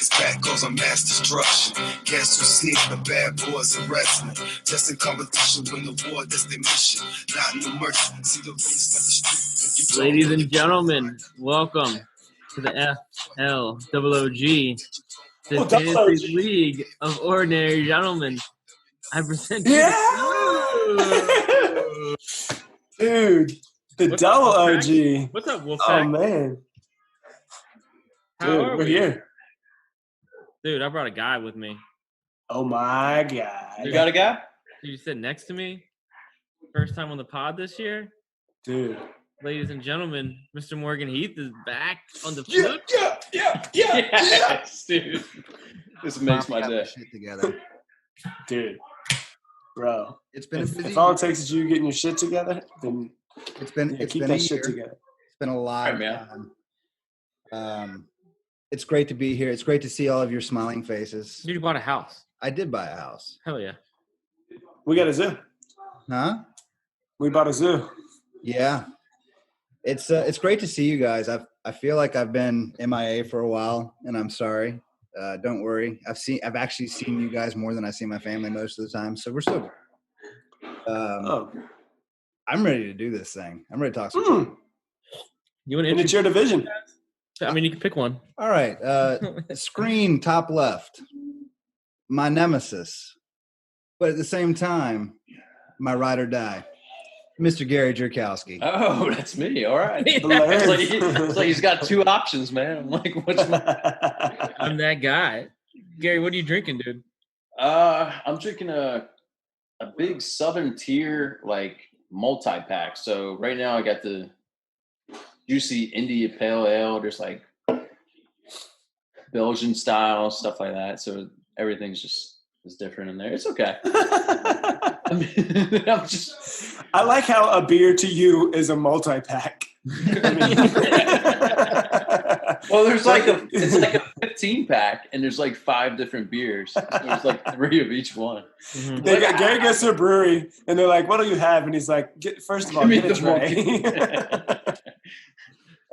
his back cause I'm mass destruction. Guess who sneak the bad boys of wrestling? Just in competition, win the war, that's their mission. Not no mercy, see the race like the street. Ladies and gentlemen, welcome to the FLOOG, the Fantasy League of Ordinary Gentlemen. I present you Dude, the What's double up, OG. Wolfpack? What's up, Wolfpack? Oh, man. How Dude, are we're we? here. Dude, I brought a guy with me. Oh, my God. Dude, You got a guy? You sit next to me. First time on the pod this year. Dude. Ladies and gentlemen, Mr. Morgan Heath is back on the flip. Yes, dude. This makes my day. Shit together. Dude. Bro. It's been a busy. If all it takes is you getting your shit together, then It's been keep been that a shit year. together. It's been a lot. All right, man. It's great to be here. It's great to see all of your smiling faces. Dude, you bought a house. I did buy a house. Hell yeah. We got a zoo. Huh? We bought a zoo. Yeah. It's great to see you guys. I feel like I've been MIA for a while, and I'm sorry. Don't worry. I've actually seen you guys more than I see my family most of the time. So we're still. I'm ready to do this thing. I'm ready to talk some shit. You want to And it's your division. I mean, you can pick one. All right. Screen top left. My nemesis. But at the same time, my ride or die. Mr. Gary Jerkowski. Oh, that's me. All right. Hilarious. It's like he's got two options, man. I'm like, what's my... I'm that guy. Gary, what are you drinking, dude? I'm drinking a big Southern Tier, like, multi-pack. So right now I got the juicy India Pale Ale. There's, like, Belgian style, stuff like that. So everything's just is different in there. It's okay. I'm just... I like how a beer to you is a multi-pack. Well, there's it's like a 15 pack, and there's like 5 different beers. There's like 3 of each one. Mm-hmm. Gary goes to a brewery, and they're like, "What do you have?" And he's like, "First of all, get a tray."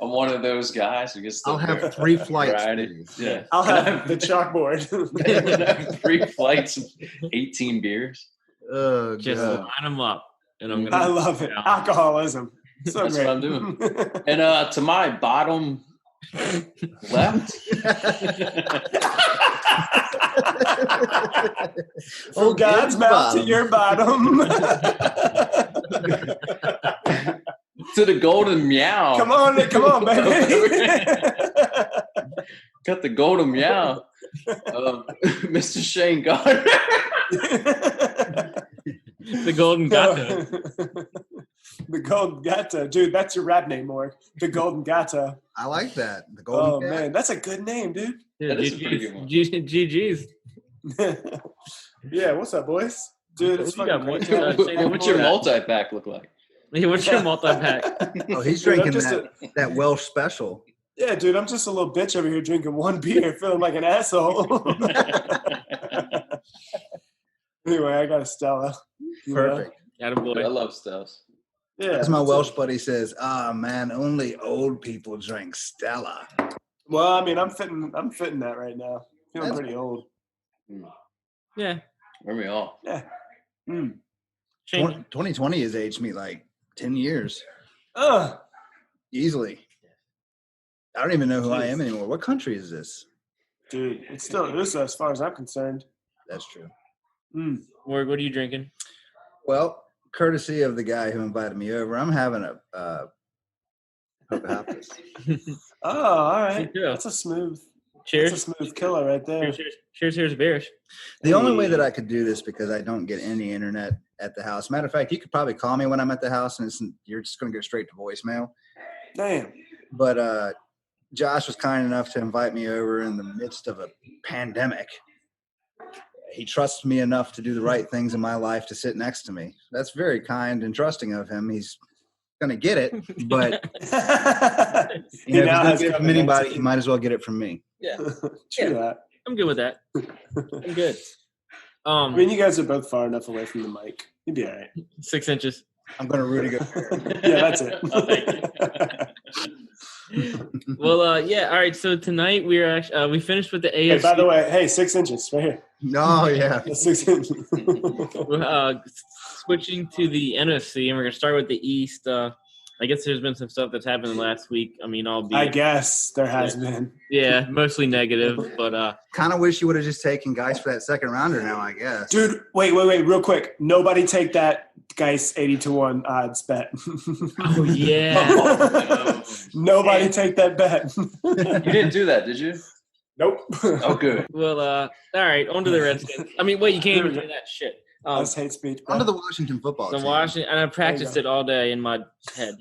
I'm one of those guys who gets. I'll have 3 flights. Variety. Yeah, I'll have the chalkboard. 3 flights of 18 beers. Oh, Just God. line them up. And I'm gonna. I love it. Alcoholism. So That's great. what I'm doing. And to my bottom left. From God's mouth to your bottom. To the golden meow. Come on, baby. Got the golden meow. Mr. Shane Gardner. The Golden Gato. The Golden Gato. Dude, that's your rap name, Morg. The Golden Gato. I like that. The Oh, golden cat. man. That's a good name, dude. Dude, That is a pretty good one. GG's. Yeah, what's up, boys? Dude, it's What you fucking got, great. Shane, What's your multi-pack look like? Yeah, what's your multi-pack? Oh, he's Dude, I'm drinking just that Welsh special. Yeah, dude, I'm just a little bitch over here drinking one beer, feeling like an asshole. Anyway, I got a Stella. You know? Perfect. I Attaboy. love Stells. Yeah. As my that's Welsh it. buddy says, man, only old people drink Stella. Well, I mean, I'm fitting that right now. Feeling That's- pretty old. Yeah. Where we all? Yeah. Mm. Shane, 2020 has aged me like 10 years. Easily. I don't even know who I am anymore. What country is this? Dude, it's still USA as far as I'm concerned. That's true. Mm. Morg, what are you drinking? Well, courtesy of the guy who invited me over, I'm having a Pocahontas. Oh, all right. Me too. That's a smooth Cheers. killer right there. Cheers, beers. The only way that I could do this because I don't get any internet at the house. Matter of fact, you could probably call me when I'm at the house, and you're just going to go straight to voicemail. Damn. But Josh was kind enough to invite me over in the midst of a pandemic. He trusts me enough to do the right things in my life to sit next to me. That's very kind and trusting of him. He's going to get it, but if he's going to get it from anybody, he might as well get it from me. Yeah. True that. I'm good with that. I'm good. I mean, you guys are both far enough away from the mic. You'd be all right. 6 inches. I'm going to Rudy go. Yeah, that's it. Oh, thank Well, yeah. All right. So tonight we are actually we finished with the AFC. Hey, by the way, hey, 6 inches right here. No, yeah. That's 6 inches. Switching to the NFC, and we're gonna start with the East. I guess there's been some stuff that's happened last week. I mean, I guess there has been. Yeah, mostly negative, but Kind of wish you would have just taken Geis for that second rounder now, I guess. Dude, wait, real quick. Nobody take that Geis 80-1 odds bet. oh yeah. Nobody take that bet. You didn't do that, did you? Nope. Oh, good. Well, all right. On to the Redskins. I mean, wait, you can't even do that shit. That's hate speech. Onto the Washington football team. And I practiced it all day in my head.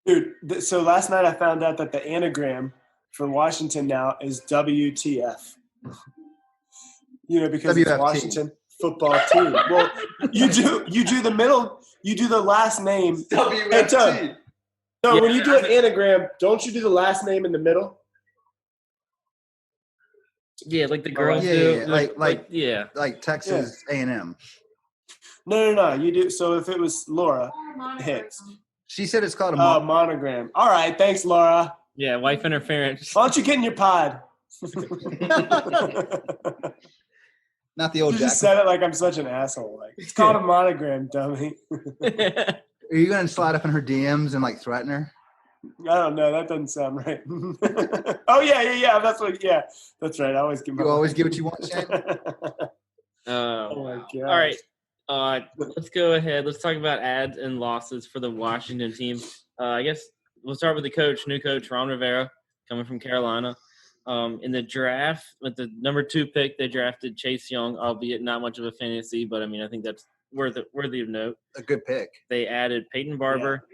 Dude, so last night I found out that the anagram for Washington now is WTF. Because it's WFT. Washington Football Team. Well, you do the middle, you do the last name. WFT. No, when you do an anagram, don't you do the last name in the middle? Yeah, like the girls do. Yeah. Like Texas A&M. No. You do. So if it was Laura Hicks. She said it's called a monogram. All right. Thanks, Laura. Yeah, wife interference. Why don't you get in your pod? Not the old You Jack. just said it like I'm such an asshole. Like it's called a monogram, dummy. Are you going to slide up in her DMs and threaten her? I don't know. That doesn't sound right. Oh yeah. That's right. I always give. You always get what you want, Shane? Oh my god. All right. Let's go ahead. Let's talk about adds and losses for the Washington team. I guess we'll start with the coach, new coach, Ron Rivera, coming from Carolina. In the draft, with the number 2 pick, they drafted Chase Young, albeit not much of a fantasy, but I mean, I think that's worthy of note. A good pick. They added Peyton Barber,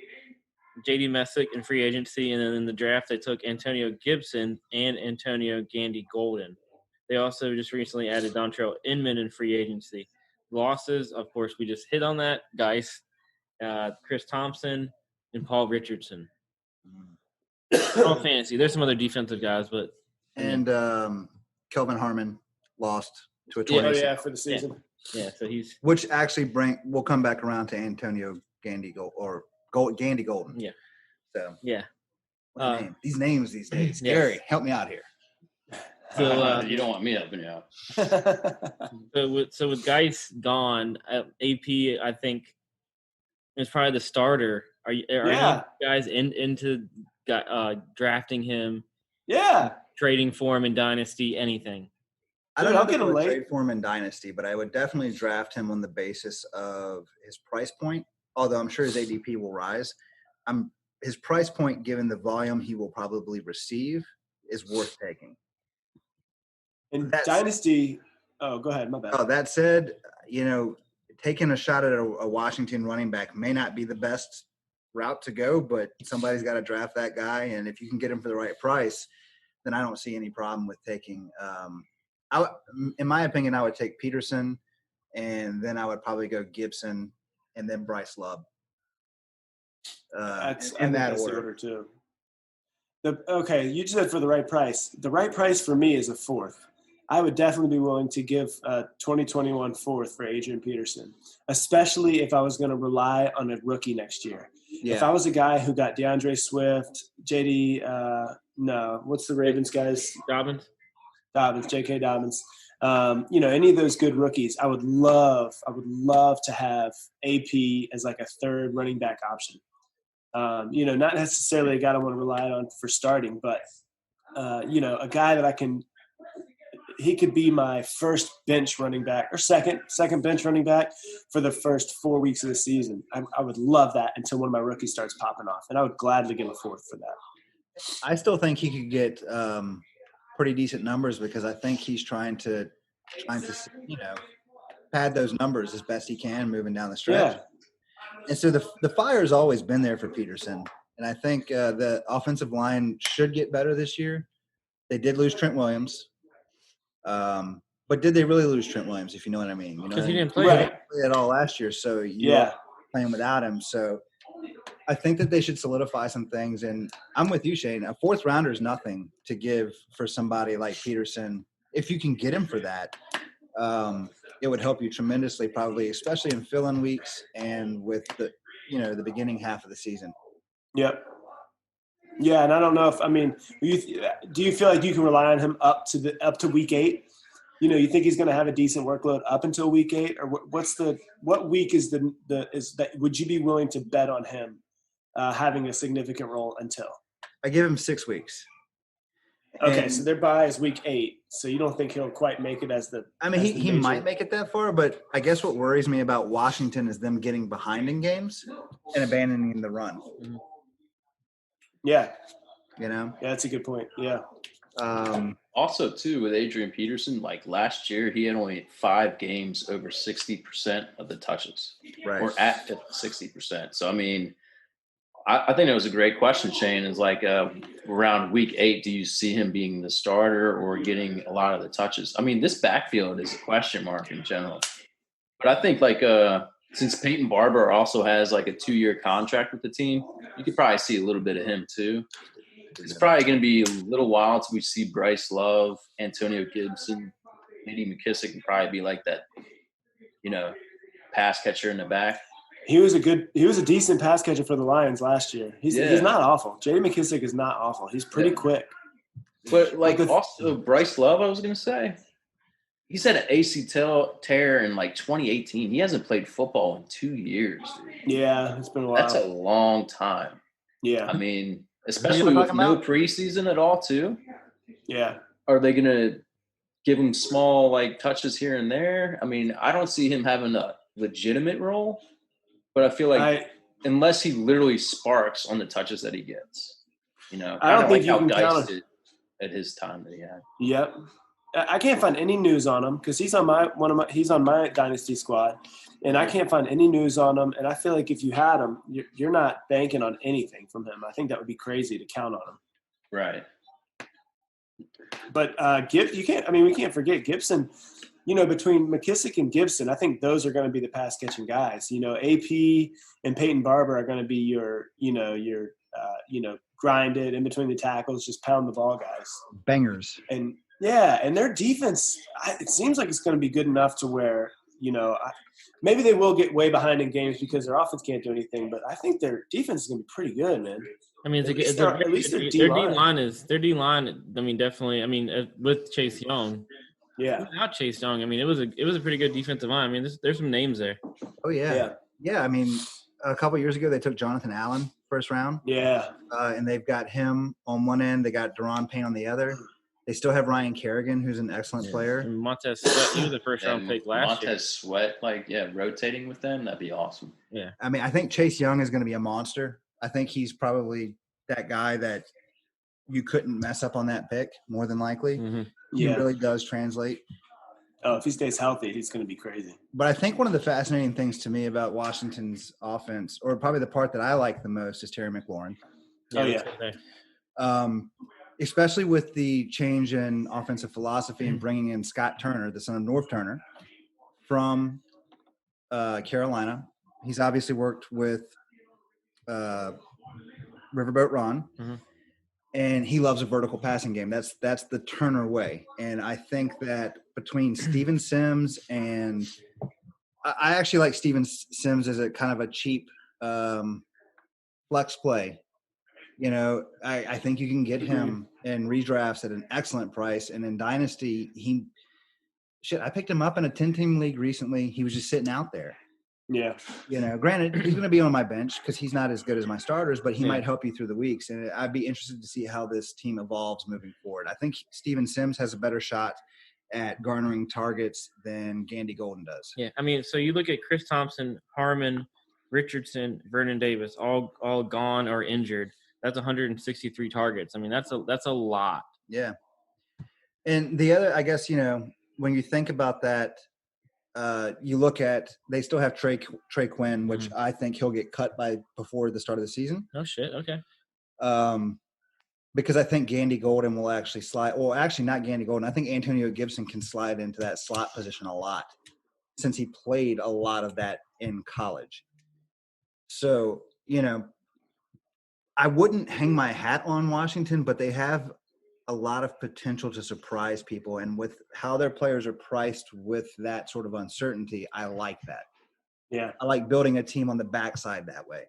J.D. Messick in free agency, and then in the draft, they took Antonio Gibson and Antonio Gandy Golden. They also just recently added Dontrell Inman in free agency. Losses, of course, we just hit on that. Geis, Chris Thompson, and Paul Richardson. All fantasy. There's some other defensive guys, but and Kelvin Harmon lost to a tornado. For the season. Yeah, so he's which actually we'll come back around to Antonio Gandy Gandy Golden. Yeah. So yeah. These names these days. Gary, help me out here. So you don't want me helping you out. So with Geis gone, AP I think is probably the starter. Are you guys into drafting him? Yeah. Trading for him in Dynasty, anything? I don't know if I would trade for him in Dynasty, but I would definitely draft him on the basis of his price point. Although I'm sure his ADP will rise, his price point, given the volume he will probably receive, is worth taking. In Dynasty, go ahead, my bad. Oh, that said, taking a shot at a Washington running back may not be the best route to go, but somebody's got to draft that guy, and if you can get him for the right price, then I don't see any problem with taking. In my opinion, I would take Peterson, and then I would probably go Gibson, and then Bryce Love. In that order too. You just said for the right price. The right price for me is a 4th. I would definitely be willing to give a 2021 4th for Adrian Peterson, especially if I was going to rely on a rookie next year. Yeah. If I was a guy who got DeAndre Swift, JD, what's the Ravens guys? Dobbins, J.K. Dobbins. Any of those good rookies, I would love to have AP as like a 3rd running back option. Not necessarily a guy I want to rely on for starting, but a guy that he could be my first bench running back or second bench running back for the first 4 weeks of the season. I would love that until one of my rookies starts popping off, and I would gladly give a 4th for that. I still think he could get pretty decent numbers because I think he's trying to pad those numbers as best he can moving down the stretch. Yeah. And so the fire's always been there for Peterson, and I think the offensive line should get better this year. They did lose Trent Williams. But did they really lose Trent Williams, if you know what I mean? Because he didn't play at all last year, so you're playing without him. So I think that they should solidify some things. And I'm with you, Shane. A 4th rounder is nothing to give for somebody like Peterson. If you can get him for that, it would help you tremendously, probably, especially in fill-in weeks and with the beginning half of the season. Yep. Yeah, and I don't know if do you feel like you can rely on him up to week 8? You think he's going to have a decent workload up until week 8, or what week is that? Would you be willing to bet on him having a significant role until? I give him 6 weeks. Okay, And, so their bye is week 8, so you don't think he'll quite make it as the? I mean, he might make it that far, but I guess what worries me about Washington is them getting behind in games and abandoning the run. Yeah. Yeah, that's a good point. Yeah. Also, too, with Adrian Peterson, like last year, he had only 5 games over 60% of the touches, right. or at 60%. So, I mean, I think that was a great question, Shane. Is like around week 8, do you see him being the starter or getting a lot of the touches? I mean, this backfield is a question mark in general. But I think since Peyton Barber also has like a 2-year contract with the team, you could probably see a little bit of him too. It's probably going to be a little while till we see Bryce Love, Antonio Gibson, J.D. McKissic can probably be like that, pass catcher in the back. He was a decent pass catcher for the Lions last year. He's not awful. J.D. McKissic is not awful. He's pretty quick. But also Bryce Love, I was going to say, he's had an AC tear in like 2018. He hasn't played football in 2 years. Dude. Yeah, it's been a while. That's a long time. Yeah. I mean, especially with no preseason at all, too. Yeah. Are they going to give him small like touches here and there? I mean, I don't see him having a legitimate role, but I feel like unless he literally sparks on the touches that he gets, I don't think like how Dice did at his time that he had. Yep. I can't find any news on him because he's on my dynasty squad, and I can't find any news on him. And I feel like if you had him, you're not banking on anything from him. I think that would be crazy to count on him. Right. But we can't forget Gibson. Between McKissic and Gibson, I think those are going to be the pass catching guys. AP and Peyton Barber are going to be your grinded in between the tackles, just pound the ball guys. Bangers. And yeah, and their defense, it seems like it's going to be good enough to where, maybe they will get way behind in games because their offense can't do anything, but I think their defense is going to be pretty good, man. I mean, at least their D-line. I mean, definitely. I mean, with Chase Young. Yeah. Without Chase Young, I mean, it was a pretty good defensive line. I mean, there's some names there. Oh, yeah. Yeah, I mean, a couple of years ago, they took Jonathan Allen first round. Yeah. And they've got him on one end. They got Daron Payne on the other. They still have Ryan Kerrigan, who's an excellent player. And Montez Sweat, he was the first-round pick last year. Montez Sweat, rotating with them, that'd be awesome. Yeah. I mean, I think Chase Young is going to be a monster. I think he's probably that guy that you couldn't mess up on that pick, more than likely. Mm-hmm. He really does translate. Oh, if he stays healthy, he's going to be crazy. But I think one of the fascinating things to me about Washington's offense, or probably the part that I like the most, is Terry McLaurin. Especially with the change in offensive philosophy and bringing in Scott Turner, the son of Norv Turner, from Carolina. He's obviously worked with Riverboat Ron, and he loves a vertical passing game. That's the Turner way. And I think that between Steven Sims and I actually like Steven Sims as a kind of a cheap flex play. I think you can get him in redrafts at an excellent price. And in Dynasty, I picked him up in a 10-team league recently. He was just sitting out there. Yeah. Granted, he's going to be on my bench because he's not as good as my starters, but he might help you through the weeks. And I'd be interested to see how this team evolves moving forward. I think Steven Sims has a better shot at garnering targets than Gandy Golden does. Yeah. I mean, so you look at Chris Thompson, Harmon, Richardson, Vernon Davis, all gone or injured. That's 163 targets. I mean, that's a lot. Yeah. And the other, I guess, when you think about that, you look at they still have Trey Quinn, which I think he'll get cut before the start of the season. Oh shit! Okay. Because I think Gandy Golden will actually slide. Well, actually, not Gandy Golden. I think Antonio Gibson can slide into that slot position a lot since he played a lot of that in college. So I wouldn't hang my hat on Washington, but they have a lot of potential to surprise people. And with how their players are priced with that sort of uncertainty, I like that. Yeah. I like building a team on the backside that way.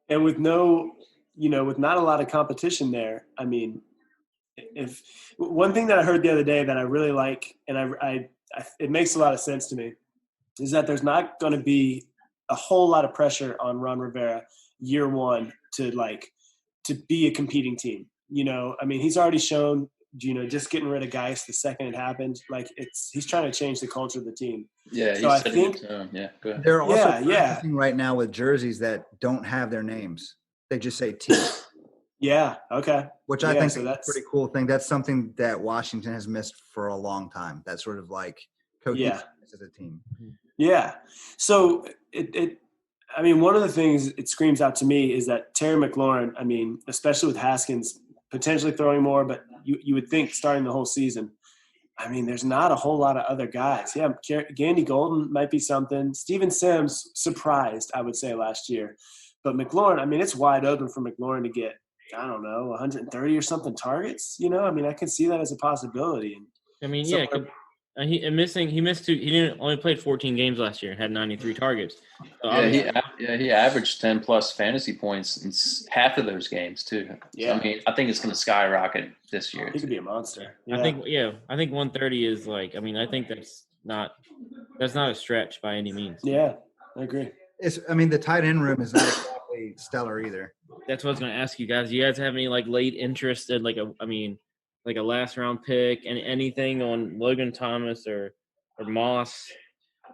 And with no with not a lot of competition there, I mean, if one thing that I heard the other day that I really like, and I it makes a lot of sense to me, is that there's not going to be a whole lot of pressure on Ron Rivera year one to be a competing team. I mean, he's already shown, just getting rid of Geist the second it happened, he's trying to change the culture of the team. Yeah, so I think, yeah, go ahead. They're also practicing right now with jerseys that don't have their names. They just say team. Yeah. Okay. Which I think is a pretty cool thing. That's something that Washington has missed for a long time. That sort of cohesiveness as a team. Yeah. So I mean, one of the things it screams out to me is that Terry McLaurin, I mean, especially with Haskins potentially throwing more, but you would think starting the whole season, I mean, there's not a whole lot of other guys. Yeah, Gandy Golden might be something. Steven Sims surprised, I would say, last year. But McLaurin, I mean, it's wide open for McLaurin to get, I don't know, 130 or something targets. I mean, I can see that as a possibility. And I mean, he missed two. He didn't only played 14 games last year and had 93 targets. So he averaged 10 plus fantasy points in half of those games too. Yeah, so, I mean, I think it's going to skyrocket this year. He could be a monster. Yeah. I think 130 is I mean, I think that's not a stretch by any means. Yeah, I agree. The tight end room is not exactly stellar either. That's what I was going to ask you guys. Do you guys have any late interest in a last round pick and anything on Logan Thomas or Moss?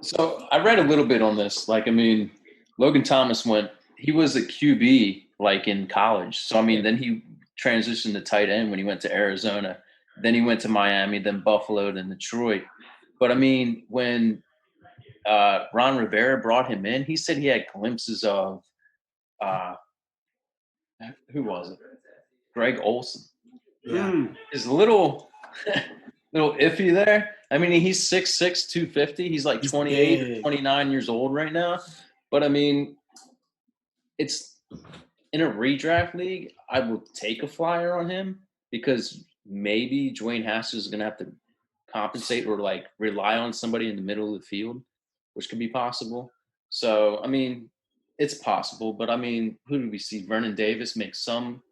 So I read a little bit on this. Logan Thomas he was a QB in college. So I mean, then he transitioned to tight end when he went to Arizona. Then he went to Miami, then Buffalo, then Detroit. But I mean, when Ron Rivera brought him in, he said he had glimpses of who was it? Greg Olsen. Yeah. Is a little iffy there. I mean, he's 6'6", 250. He's 28 or 29 years old right now. But, I mean, it's in a redraft league, I will take a flyer on him because maybe Dwayne Haskins is going to have to compensate or, rely on somebody in the middle of the field, which could be possible. So, I mean, it's possible. But, I mean, who did we see? Vernon Davis make some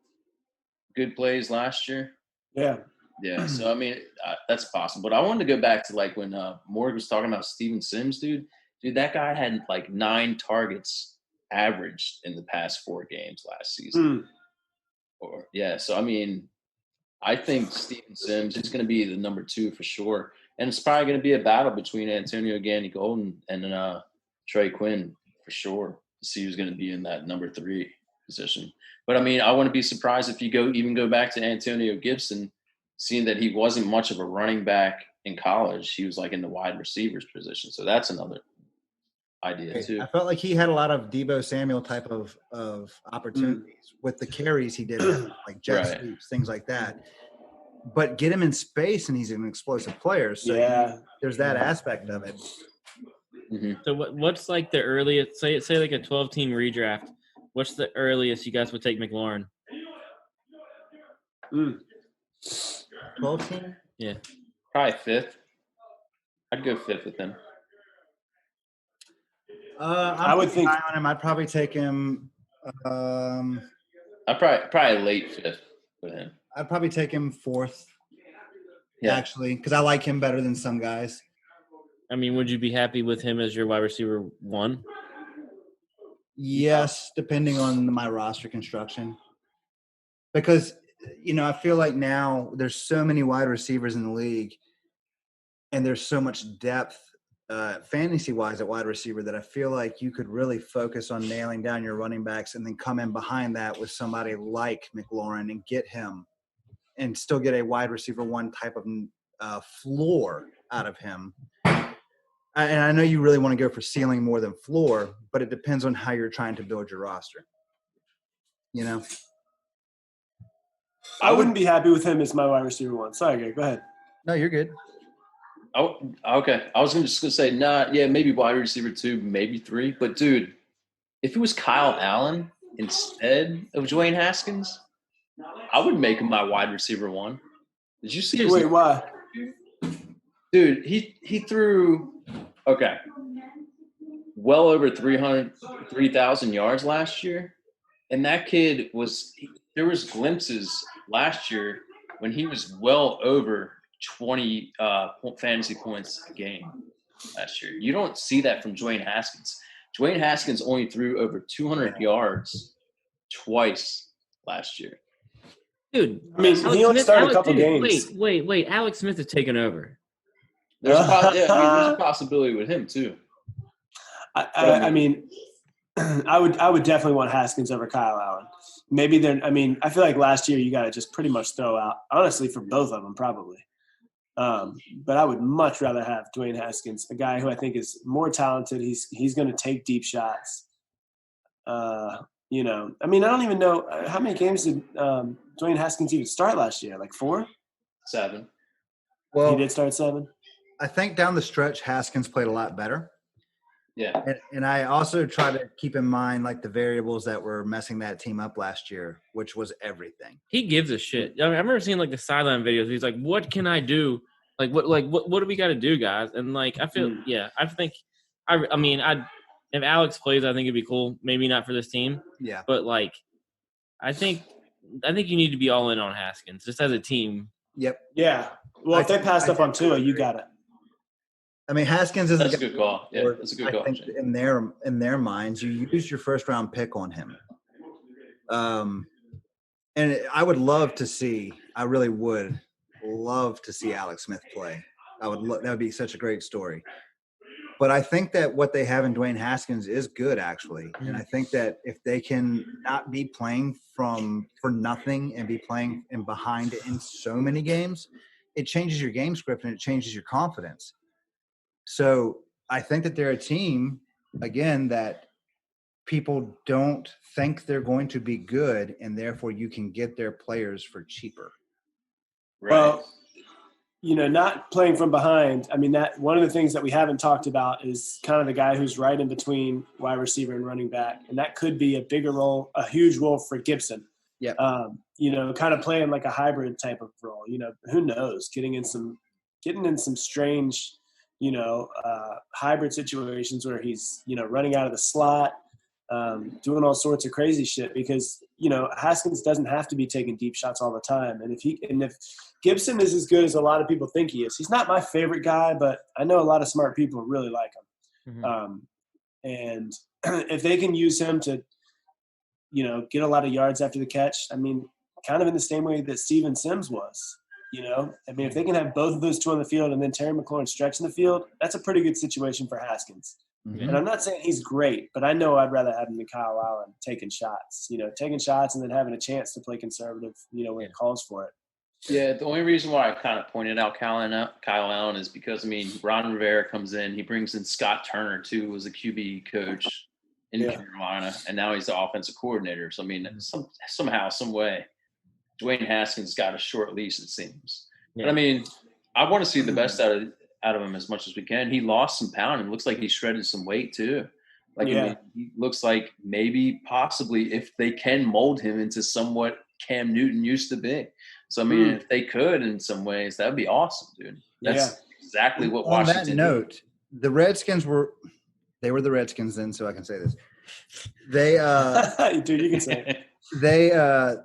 good plays last year. Yeah. Yeah, so I mean that's possible. But I wanted to go back to when Morgan was talking about Steven Sims, dude. That guy had 9 targets averaged in the past 4 games last season. So I mean, I think Steven Sims is going to be the number 2 for sure, and it's probably going to be a battle between Antonio Gandy Golden and Trey Quinn for sure to see who's going to be in that number 3 position. But I mean, I wouldn't be surprised if you go back to Antonio Gibson. Seeing that he wasn't much of a running back in college, he was in the wide receivers position. So that's another idea too. I felt like he had a lot of Deebo Samuel type of opportunities with the carries he did, jet sweeps, things like that. But get him in space, and he's an explosive player. So there's that aspect of it. Mm-hmm. So what's the earliest? Say a 12-team redraft. What's the earliest you guys would take McLaurin? 12 team? Yeah. Probably 5th. I'd go 5th with him. I would think on him. I'd probably take him. I'd probably late 5th with him. I'd probably take him 4th. Yeah. Actually, because I like him better than some guys. I mean, would you be happy with him as your wide receiver 1? Yes, depending on my roster construction. Because I feel like now there's so many wide receivers in the league, and there's so much depth fantasy-wise at wide receiver that I feel like you could really focus on nailing down your running backs and then come in behind that with somebody like McLaurin and get him and still get a wide receiver 1 type of floor out of him. And I know you really want to go for ceiling more than floor, but it depends on how you're trying to build your roster. I wouldn't be happy with him as my wide receiver 1. Sorry, Greg. Go ahead. No, you're good. Oh, okay. I was just going to say, maybe wide receiver 2, maybe 3. But, dude, if it was Kyle Allen instead of Dwayne Haskins, I would make him my wide receiver 1. Did you see his Wait, why? Dude, he threw well over 3,000 yards last year. And that kid there was glimpses last year when he was well over 20 fantasy points a game last year. You don't see that from Dwayne Haskins. Dwayne Haskins only threw over 200 yards twice last year. Dude, I mean, he only started a couple games. Wait. Alex Smith has taken over. There's a possibility with him too. I mean, I would definitely want Haskins over Kyle Allen. Maybe I feel like last year you got to just pretty much throw out, honestly, for both of them probably. But I would much rather have Dwayne Haskins, a guy who I think is more talented. He's going to take deep shots. I don't even know how many games did Dwayne Haskins even start last year? Like 4? 7. Well, he did start 7. I think down the stretch, Haskins played a lot better. Yeah. And I also try to keep in mind like the variables that were messing that team up last year, which was everything. He gives a shit. I remember seeing like the sideline videos. He's like, "What can I do? What do we got to do, guys?" And like, I feel, if Alex plays, I think it'd be cool. Maybe not for this team. Yeah. But like, I think you need to be all in on Haskins just as a team. Yep. Yeah. Well, if they passed up on Tua, you got it. I mean, Haskins is a good call. Yeah, that's a good call. I think in their minds, you used your first round pick on him. And I would love to see. I really would love to see Alex Smith play. That would be such a great story. But I think that what they have in Dwayne Haskins is good, actually. And I think that if they can not be playing for nothing and be playing in behind in so many games, it changes your game script and it changes your confidence. So I think that they're a team, again, that people don't think they're going to be good, and therefore you can get their players for cheaper. Right. Well, not playing from behind. I mean, that one of the things that we haven't talked about is kind of the guy who's right in between wide receiver and running back, and that could be a bigger role, a huge role for Gibson. Yeah. Kind of playing like a hybrid type of role. Who knows? Getting in some strange, hybrid situations where he's, running out of the slot, doing all sorts of crazy shit because, Haskins doesn't have to be taking deep shots all the time. And if Gibson is as good as a lot of people think he is, he's not my favorite guy, but I know a lot of smart people really like him. Mm-hmm. And if they can use him to, get a lot of yards after the catch, I mean, kind of in the same way that Steven Sims was. If they can have both of those two on the field and then Terry McLaurin stretching the field, that's a pretty good situation for Haskins. Mm-hmm. And I'm not saying he's great, but I know I'd rather have him than Kyle Allen taking shots and then having a chance to play conservative, when it calls for it. Yeah, the only reason why I kind of pointed out Kyle Allen is because, Ron Rivera comes in. He brings in Scott Turner, too, who was a QB coach in Carolina, and now he's the offensive coordinator. So, somehow, some way, Dwayne Haskins got a short leash, it seems. Yeah. But, I want to see the best out of him as much as we can. He lost some pound and looks like he shredded some weight, too. He looks like possibly, if they can mold him into somewhat Cam Newton used to be. So, if they could in some ways, that would be awesome, dude. That's exactly what Washington did. On that note, the Redskins were the Redskins then, so I can say this. They dude, you can say it.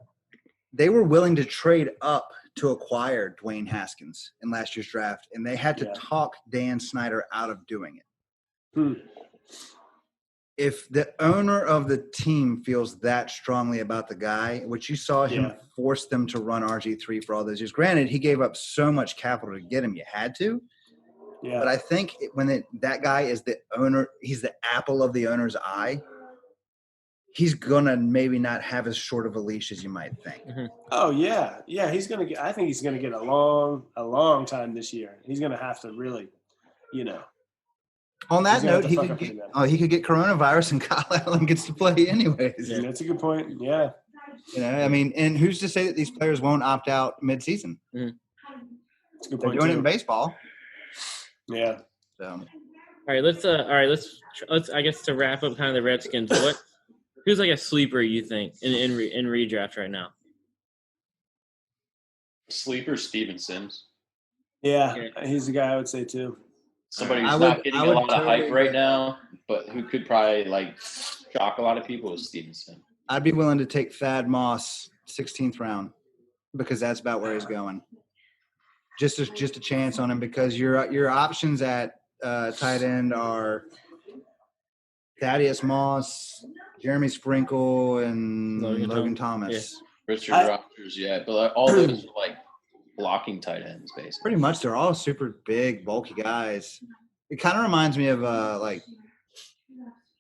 They were willing to trade up to acquire Dwayne Haskins in last year's draft, and they had to talk Dan Snyder out of doing it. If the owner of the team feels that strongly about the guy, which you saw him force them to run RG3 for all those years. Granted, he gave up so much capital to get him, you had to. Yeah. But I think that guy is the owner, he's the apple of the owner's eye. He's gonna maybe not have as short of a leash as you might think. Mm-hmm. Oh yeah. He's gonna get. I think he's gonna get a long time this year. He's gonna have to really, On that note, he could get coronavirus and Kyle Allen gets to play anyways. Yeah, that's a good point. Yeah. And who's to say that these players won't opt out mid-season? That's a good They're point doing it in baseball. Yeah. So. All right. Let's I guess to wrap up kind of the Redskins. Who's like a sleeper you think in redraft right now? Sleeper Steven Sims. Yeah, he's the guy I would say too. Somebody who's not getting a lot of hype right now, but who could probably shock a lot of people is Steven Sims. I'd be willing to take Thad Moss 16th round because that's about where he's going. Just a chance on him because your options at tight end are Thaddeus Moss, Jeremy Sprinkle, and Logan Thomas. Richard Rodgers, but like, all those are like blocking tight ends, basically. Pretty much, they're all super big, bulky guys. It kind of reminds me of like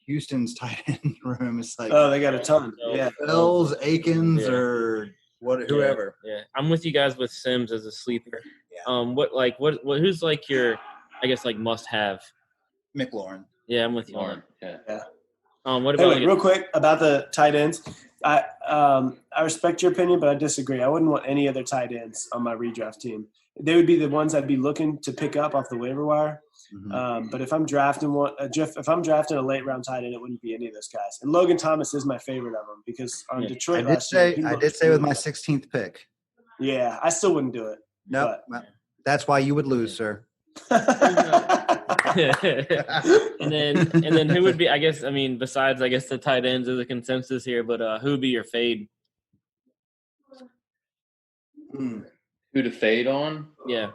Houston's tight end room. It's like they got a ton. Yeah, Fells, Akins, or whoever. Yeah, I'm with you guys with Sims as a sleeper. Yeah. Who's like your, I guess like must have? McLaurin. Yeah, I'm with you. Lauren, yeah. What about real quick about the tight ends? I respect your opinion, but I disagree. I wouldn't want any other tight ends on my redraft team. They would be the ones I'd be looking to pick up off the waiver wire. Mm-hmm. But if I'm drafting a late round tight end, it wouldn't be any of those guys. And Logan Thomas is my favorite of them because on Detroit I did say with my 16th pick. Yeah, I still wouldn't do it. No, that's why you would lose, sir. and then who would be? I guess besides the tight ends is a consensus here, but who would be your fade? Who to fade on? Yeah.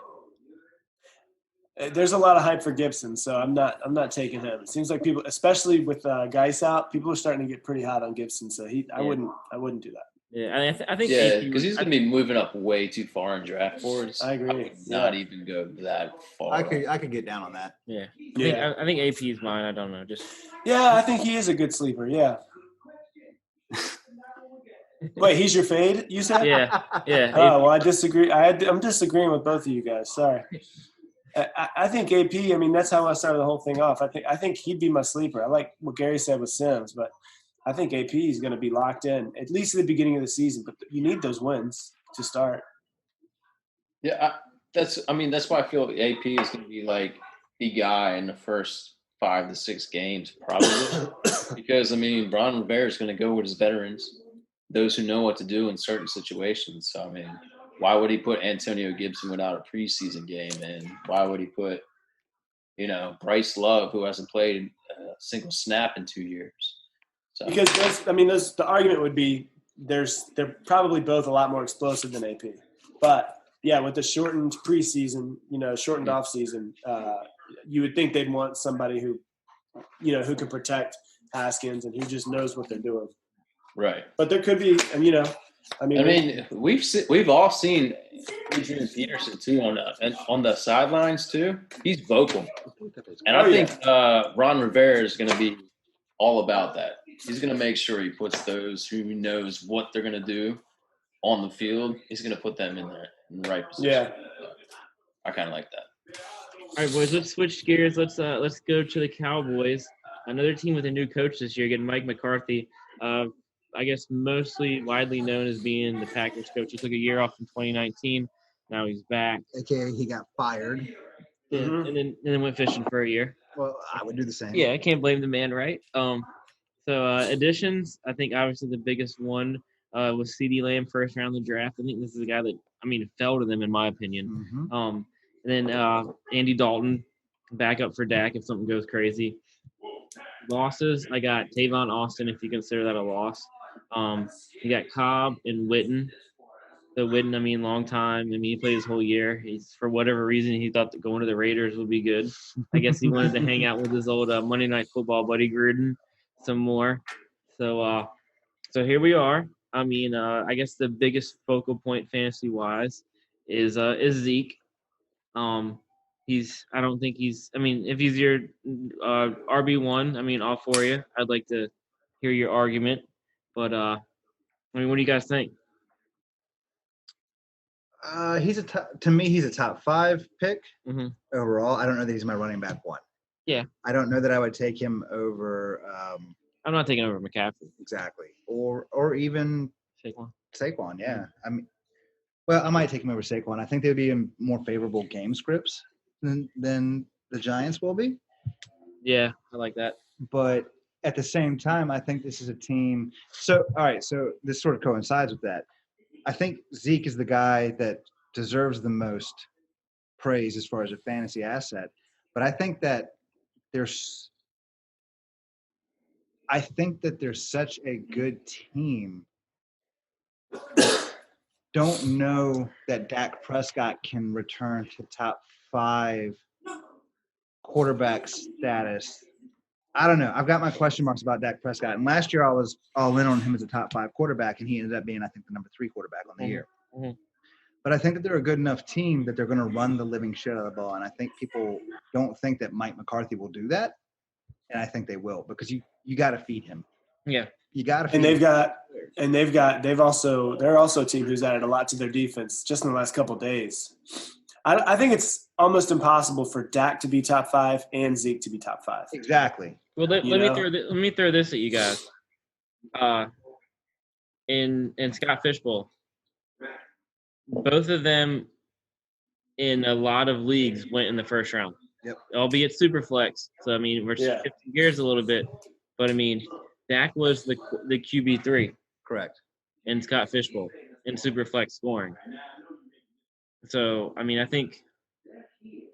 There's a lot of hype for Gibson, so I'm not taking him. It seems like people, especially with guys out, people are starting to get pretty hot on Gibson. So I wouldn't do that. Yeah, I think because he's going to be moving up way too far in draft boards. I agree. I would not even go that far. I could get down on that. Yeah. I think AP is mine. I don't know. I think he is a good sleeper. Yeah. Wait, he's your fade? You said? Yeah. Oh well, I disagree. I'm disagreeing with both of you guys. Sorry. I think AP. That's how I started the whole thing off. I think he'd be my sleeper. I like what Gary said with Sims, but I think AP is going to be locked in at least at the beginning of the season. But you need those wins to start. Yeah, that's why I feel AP is going to be like the guy in the first 5 to 6 games probably because Ron Rivera is going to go with his veterans, those who know what to do in certain situations. So why would he put Antonio Gibson without a preseason game? And why would he put, Bryce Love, who hasn't played a single snap in 2 years? So. Because the argument would be they're probably both a lot more explosive than AP. But yeah, with the shortened preseason, shortened off season, you would think they'd want somebody who can protect Haskins and who just knows what they're doing. Right. But there could be, we've all seen Adrian Peterson too on the sidelines too. He's vocal, and I think Ron Rivera is going to be all about that. He's going to make sure he puts those who knows what they're going to do on the field. He's going to put them in the right position. Yeah, I kind of like that. All right, boys. Let's switch gears. Let's go to the Cowboys. Another team with a new coach this year, getting Mike McCarthy. I guess mostly widely known as being the Packers coach. He took a year off in 2019. Now he's back. AKA he got fired. Yeah, and then went fishing for a year. Well, I would do the same. Yeah, I can't blame the man, right? So additions, I think obviously the biggest one was CeeDee Lamb, first round of the draft. I think this is a guy that fell to them in my opinion. Mm-hmm. And then Andy Dalton, back up for Dak if something goes crazy. Losses, I got Tavon Austin, if you consider that a loss. You got Cobb and Witten. So Witten, long time. He played his whole year. He's, for whatever reason, he thought that going to the Raiders would be good. I guess he wanted to hang out with his old Monday Night Football buddy Gruden some more. So here we are. I guess the biggest focal point fantasy-wise is Zeke. I don't think he's. If he's your RB1, all for you. I'd like to hear your argument, but what do you guys think? He's to me, he's a top 5 pick overall. I don't know that he's my running back 1. Yeah, I don't know that I would take him over. I'm not taking over McCaffrey. Exactly, or even Saquon. Yeah, I might take him over Saquon. I think they would be in more favorable game scripts than the Giants will be. Yeah, I like that. But at the same time, I think this is a team. So, all right, so this sort of coincides with that. I think Zeke is the guy that deserves the most praise as far as a fantasy asset. But I think that I think that they're such a good team. Don't know that Dak Prescott can return to top 5 quarterback status. I don't know. I've got my question marks about Dak Prescott. And last year I was all in on him as a top 5 quarterback, and he ended up being, I think, the number 3 quarterback on the year. Mm-hmm. But I think that they're a good enough team that they're going to run the living shit out of the ball. And I think people don't think that Mike McCarthy will do that. And I think they will, because you got to feed him. Yeah. You got to feed him. They're also a team who's added a lot to their defense just in the last couple of days. I think it's almost impossible for Dak to be top 5 and Zeke to be top 5. Exactly. Well, let me throw this at you guys. In Scott Fishbowl, both of them in a lot of leagues went in the first round. Yep. Albeit super flex. So I mean, we're shifting gears a little bit, but I mean, Dak was the QB3. Correct. In Scott Fishbowl in super flex scoring. So I mean, I think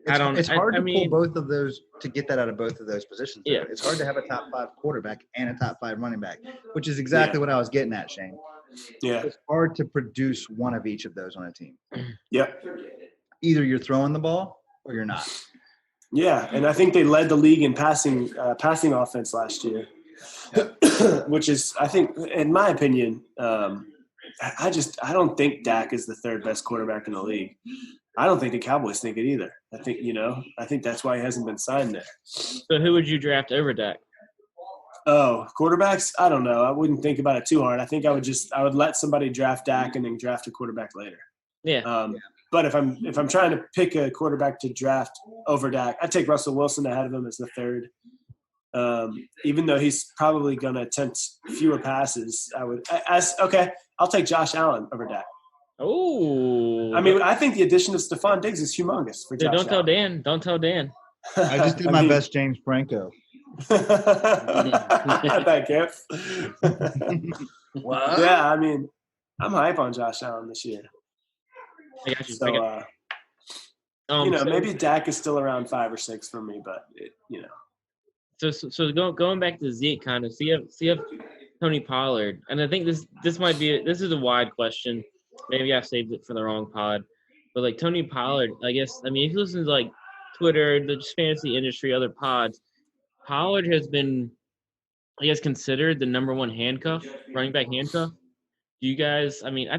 it's hard to pull both of those, to get that out of both of those positions. Yeah. It's hard to have a top 5 quarterback and a top 5 running back, which is exactly what I was getting at, Shane. Yeah. It's hard to produce one of each of those on a team. Yep. Either you're throwing the ball or you're not. Yeah, and I think they led the league in passing offense last year, which is, I think, in my opinion, I don't think Dak is the 3rd best quarterback in the league. I don't think the Cowboys think it either. I think that's why he hasn't been signed there. So who would you draft over Dak? Oh, quarterbacks? I don't know. I wouldn't think about it too hard. I think I would let somebody draft Dak and then draft a quarterback later. Yeah. But if I'm trying to pick a quarterback to draft over Dak, I'd take Russell Wilson ahead of him as the 3rd. Even though he's probably going to attempt fewer passes, I'll take Josh Allen over Dak. Oh. I mean, I think the addition of Stephon Diggs is humongous for Josh Allen. Don't tell Dan. I just did my best James Franco. That gift. What? Yeah, I mean, I'm hype on Josh Allen this year. I got you. So, maybe Dak is still around 5 or 6 for me, but So going back to Zeke, kind of see if Tony Pollard, and I think this might be this is a wide question. Maybe I saved it for the wrong pod, but like Tony Pollard, I guess. I mean, if you listen to like Twitter, the fantasy industry, other pods, Pollard has been, I guess, considered the number 1 running back handcuff. Do you guys? I mean, I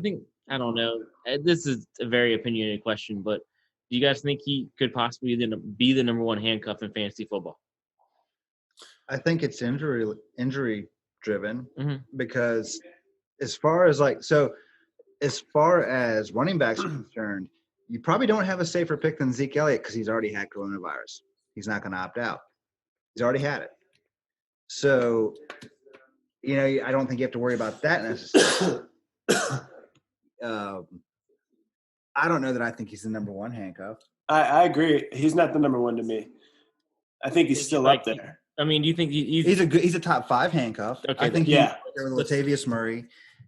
don't know. This is a very opinionated question, but do you guys think he could possibly be the number 1 handcuff in fantasy football? I think it's injury driven, because as far as running backs are concerned, you probably don't have a safer pick than Zeke Elliott, because he's already had coronavirus. He's not going to opt out. He's already had it. So, I don't think you have to worry about that necessarily. I don't know that I think he's the number 1 handcuff. I agree. He's not the number 1 to me. I think he's still up there. I mean, do you think he's a top 5 handcuff? Okay, I think he's with Latavius Murray,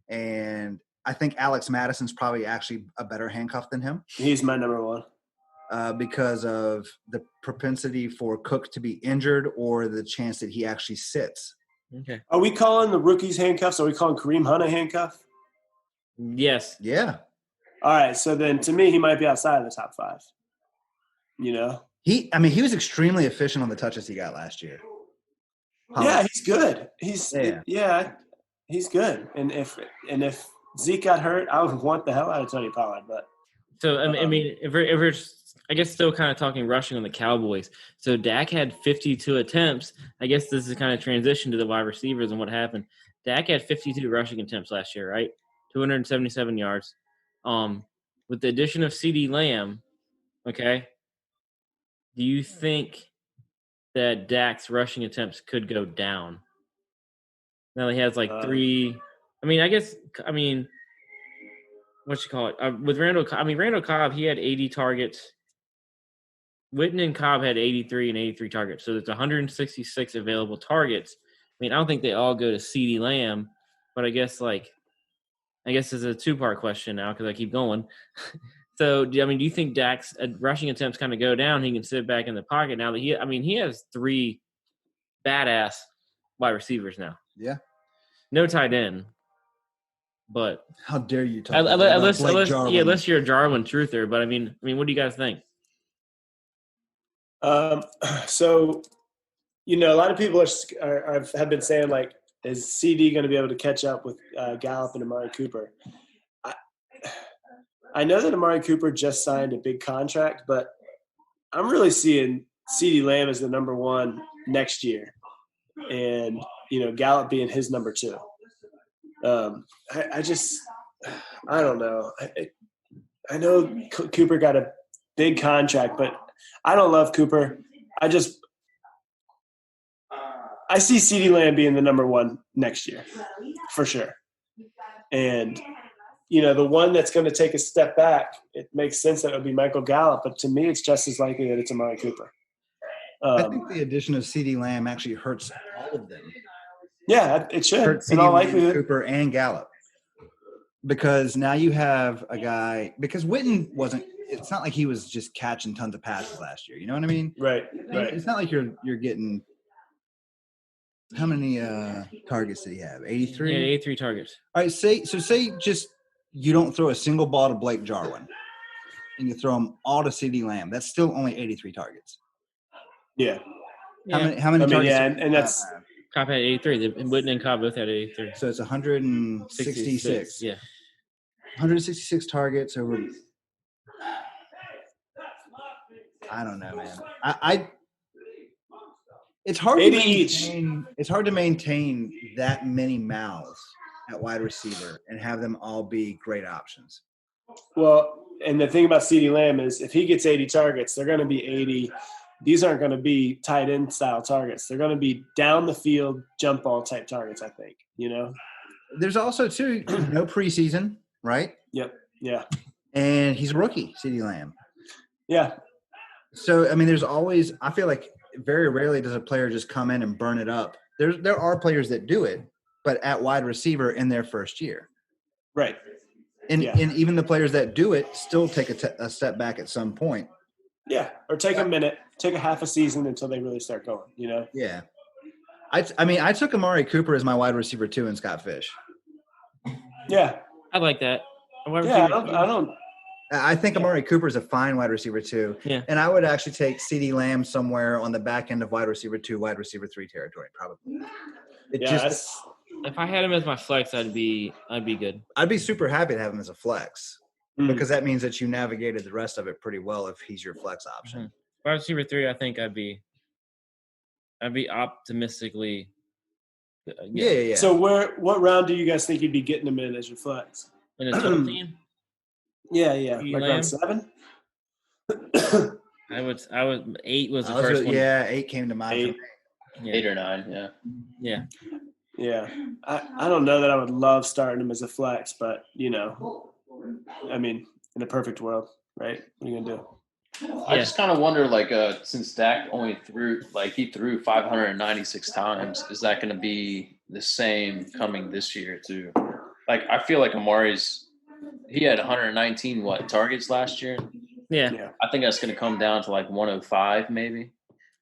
and I think Alex Madison's probably actually a better handcuff than him. He's my number 1. Because of the propensity for Cook to be injured or the chance that he actually sits. Okay. Are we calling the rookies handcuffs? Are we calling Kareem Hunt a handcuff? Yes. Yeah. All right. So then to me, he might be outside of the top 5. He was extremely efficient on the touches he got last year. Yeah, he's good. He's good. And if Zeke got hurt, I would want the hell out of Tony Pollard. But so I mean, if we're I guess still kind of talking rushing on the Cowboys. So Dak had 52 attempts. I guess this is kind of transition to the wide receivers and what happened. Dak had 52 rushing attempts last year, right? 277 yards. With the addition of CeeDee Lamb, okay, do you think that Dak's rushing attempts could go down? Now he has like 3. What you call it? With Randall Cobb, he had 80 targets. Witten and Cobb had 83 and 83 targets. So there's 166 available targets. I mean, I don't think they all go to CeeDee Lamb, but I guess it's a 2-part question now because I keep going. So, do you think Dak's rushing attempts kind of go down? He can sit back in the pocket now that he has 3 badass wide receivers now. Yeah. No tight end. But how dare you talk about Blake Jarwin? Unless you're a Jarwin truther. But I mean, what do you guys think? So, you know, a lot of people have been saying, like, is CD going to be able to catch up with Gallup and Amari Cooper? I know that Amari Cooper just signed a big contract, but I'm really seeing CD Lamb as the number one next year, and you know, Gallup being his number two. I don't know. I know Cooper got a big contract, but I don't love Cooper. I see CD Lamb being the number one next year for sure. And, you know, the one that's going to take a step back, it makes sense that it would be Michael Gallup, but to me, it's just as likely that it's Amari Cooper. I think the addition of CD Lamb actually hurts all of them. Yeah, it should. Hurt In all likelihood. Cooper and Gallup. Because now you have a guy – because Witten wasn't – it's not like he was just catching tons of passes last year. You know what I mean? Right. It's not like you're getting – how many targets did he have? 83? Yeah, 83 targets. All right, say just you don't throw a single ball to Blake Jarwin and you throw them all to CD Lamb. That's still only 83 targets. Yeah. How many targets? Yeah, and that's – Cobb had 83. Witten and Cobb both had 83. So it's 166. Yeah. 166 targets over. I don't know, man. It's hard 80 to each. It's hard to maintain that many mouths at wide receiver and have them all be great options. Well, and the thing about CeeDee Lamb is if he gets 80 targets, they're going to be 80. These aren't going to be tight end style targets. They're going to be down the field jump ball type targets, I think, you know? There's also, too, no preseason, right? Yep. Yeah. And he's a rookie, CeeDee Lamb. Yeah. So, I mean, there's always – I feel like very rarely does a player just come in and burn it up. There are players that do it, but at wide receiver in their first year. Right. And even the players that do it still take a step back at some point. Yeah, or take a minute, take a half a season until they really start going, you know? Yeah. I mean, I took Amari Cooper as my wide receiver too in Scott Fish. Yeah. I like that. I think Amari Cooper is a fine wide receiver too. Yeah. And I would actually take CeeDee Lamb somewhere on the back end of wide receiver 2, wide receiver 3 territory, probably. If I had him as my flex, I'd be good. I'd be super happy to have him as a flex because that means that you navigated the rest of it pretty well if he's your flex option. Mm-hmm. Wide receiver 3, I think I'd be optimistically. Yeah. So what round do you guys think you'd be getting him in as your flex? In a 12-team? Yeah. Like round 7? I would 8 was the first one. Yeah, 8 came to mind. 8 or 9, yeah. Yeah. I don't know that I would love starting him as a flex, but, you know, I mean, in a perfect world, right? What are you going to do? I just kind of wonder, like, since Dak only threw 596 times, is that going to be the same coming this year too? Like, I feel like he had 119 targets last year. Yeah. I think that's going to come down to like 105 maybe.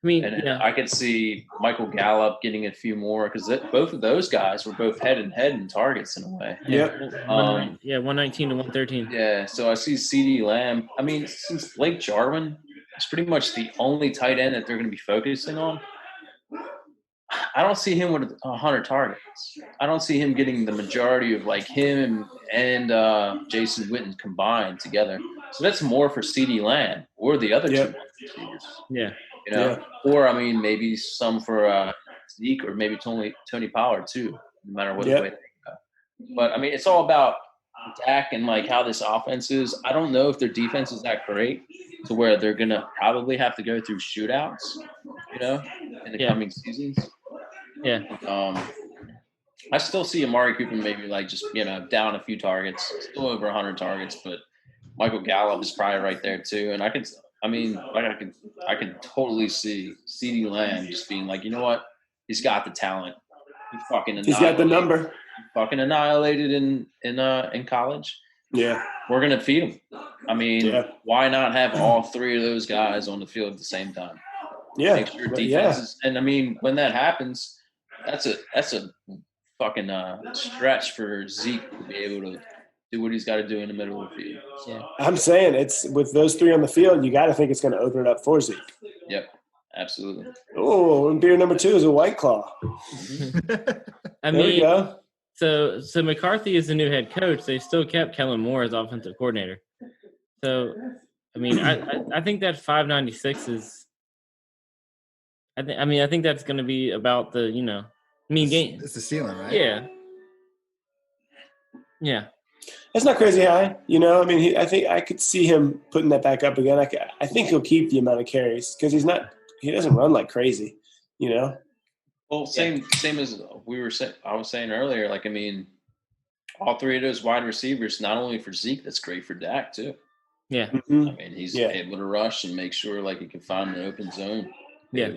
I mean, I could see Michael Gallup getting a few more because both of those guys were both head and head in targets in a way. Yep. 119 to 113. Yeah, so I see CeeDee Lamb. I mean, since Blake Jarwin is pretty much the only tight end that they're going to be focusing on, I don't see him with 100 targets. I don't see him getting the majority of like him and Jason Witten combined together. So that's more for CeeDee Lamb or the other two receivers. Yeah. You know, or I mean, maybe some for Zeke or maybe Tony Pollard too, no matter what way they go. But I mean, it's all about Dak and like how this offense is. I don't know if their defense is that great to where they're gonna probably have to go through shootouts, you know, in the coming seasons. Yeah. I still see Amari Cooper maybe like just down a few targets, still over 100 targets, but Michael Gallup is probably right there too, and I could totally see CeeDee Lamb just being like, you know what? He's got the talent. He's got the number. Fucking annihilated in college. Yeah. We're gonna feed him. I mean, why not have all 3 of those guys on the field at the same time? Yeah. Make sure defenses and I mean, when that happens, That's a fucking stretch for Zeke to be able to do what he's got to do in the middle of the field. Yeah. I'm saying it's with those three on the field, you got to think it's going to open it up for Zeke. Yep, absolutely. Oh, and beer number 2 is a White Claw. I There we mean, go. so McCarthy is the new head coach. They still kept Kellen Moore as offensive coordinator. So, I mean, I think that 596 is. I think that's going to be about the game. It's the ceiling, right? Yeah. Yeah. That's not crazy high, I mean, I think I could see him putting that back up again. I think he'll keep the amount of carries because he doesn't run like crazy, Well, same as I was saying earlier. Like, I mean, all three of those wide receivers, not only for Zeke, that's great for Dak too. Yeah. Mm-hmm. I mean, he's able to rush and make sure like he can find an open zone. Yeah.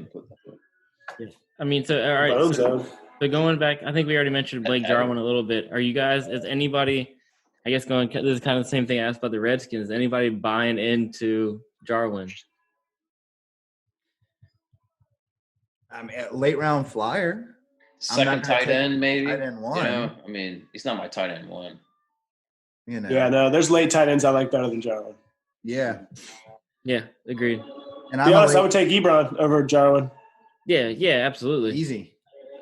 I mean, so all right. So going back, I think we already mentioned Blake Jarwin a little bit. Are you guys? Is anybody? I guess this is kind of the same thing I asked about the Redskins. Is anybody buying into Jarwin? I mean, late round flyer. Second tight end, maybe. Tight end 1. I mean, he's not my tight end 1. Yeah, no, there's late tight ends I like better than Jarwin. Yeah. Yeah, agreed. And to be honest, I would take Ebron over Jarwin. Yeah, absolutely. Easy.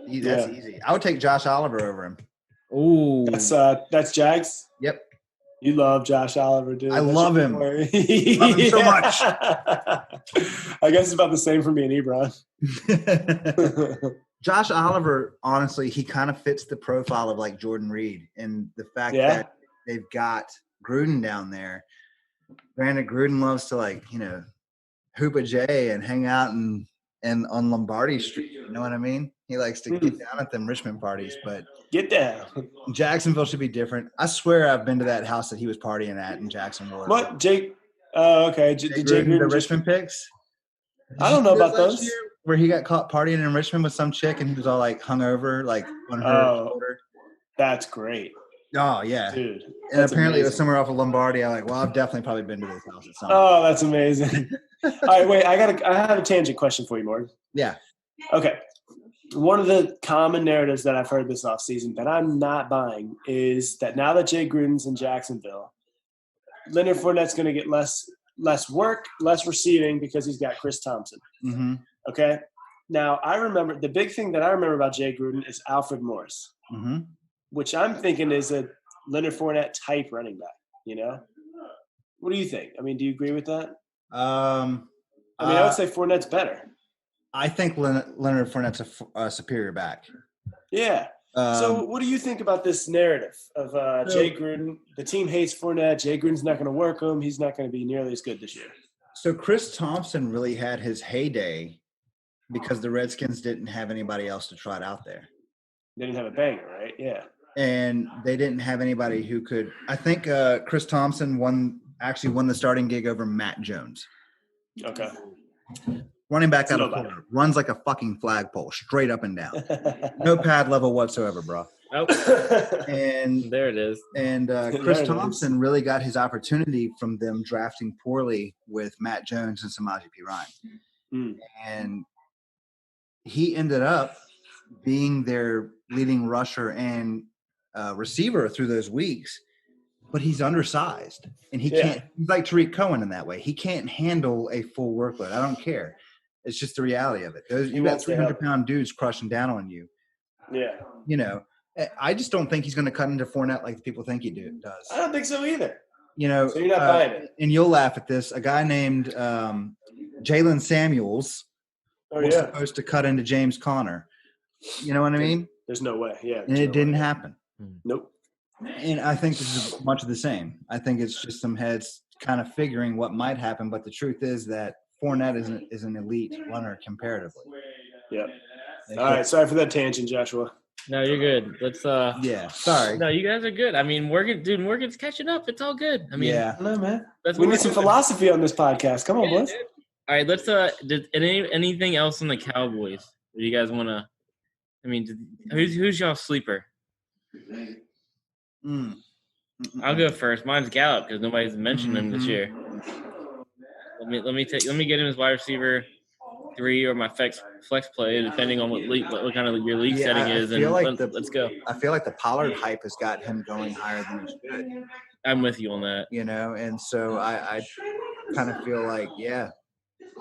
That's easy. I would take Josh Oliver over him. Ooh. That's Jags? Yep. You love Josh Oliver, dude. I love him. Love him so much. I guess it's about the same for me and Ebron. Josh Oliver, honestly, he kind of fits the profile of like Jordan Reed, and the fact that they've got Gruden down there. Granted, Gruden loves to hoop a J and hang out and on Lombardi Street. You know what I mean? He likes to get down at them Richmond parties, but get down. Jacksonville should be different. I swear I've been to that house that he was partying at in Jacksonville. What, Jake? Oh, okay. Jake Gruden, the Richmond picks. I don't know about those. Where he got caught partying in Richmond with some chick and he was all like hungover, like on her shoulder. That's great. Oh yeah, dude. And apparently it was somewhere off of Lombardi. I'm like, well, I've definitely probably been to this house at some point. Oh, that's amazing. All right, wait. I have a tangent question for you, Morgan. Yeah. Okay. One of the common narratives that I've heard this offseason that I'm not buying is that now that Jay Gruden's in Jacksonville, Leonard Fournette's going to get less work, less receiving because he's got Chris Thompson. Mm-hmm. Okay. Now, the big thing that I remember about Jay Gruden is Alfred Morris, which I'm thinking is a Leonard Fournette type running back, What do you think? I mean, do you agree with that? I would say Fournette's better. I think Leonard Fournette's a superior back. Yeah. So what do you think about this narrative of Jay Gruden? The team hates Fournette. Jay Gruden's not going to work him. He's not going to be nearly as good this year. So Chris Thompson really had his heyday because the Redskins didn't have anybody else to try it out there. They didn't have a banger, right? Yeah. And they didn't have anybody who could – I think Chris Thompson won the starting gig over Matt Jones. Okay. Running back out of Florida. Runs like a fucking flagpole, straight up and down. No pad level whatsoever, bro. Oh. And there it is. And Chris Thompson really got his opportunity from them drafting poorly with Matt Jones and Samaje Perine. And he ended up being their leading rusher and receiver through those weeks. But he's undersized, and he can't. He's like Tariq Cohen in that way. He can't handle a full workload. I don't care. It's just the reality of it. You got 300-pound dudes crushing down on you. Yeah. I just don't think he's going to cut into Fournette like people think he does. I don't think so either. So you're not buying it. And you'll laugh at this. A guy named Jalen Samuels was supposed to cut into James Conner. You know what I mean? There's no way. Yeah. And it didn't happen. Nope. And I think this is much of the same. I think it's just some heads kind of figuring what might happen. But the truth is that Fournette is an elite runner comparatively. Yep. All right. Sorry for that tangent, Joshua. No, you're good. Let's sorry. No, you guys are good. I mean, Morgan's catching up. It's all good. I mean, I don't know, man. We need some philosophy on this podcast. Come on, boys. All right, let's anything else on the Cowboys? Do you guys want to? I mean, who's y'all sleeper? I'll go first. Mine's Gallup because nobody's mentioned him this year. Let me get him as wide receiver. 3 or my flex play, depending on what kind of your league setting is. And let's go. I feel like the Pollard hype has got him going higher than he should. I'm with you on that. And so I kind of feel like,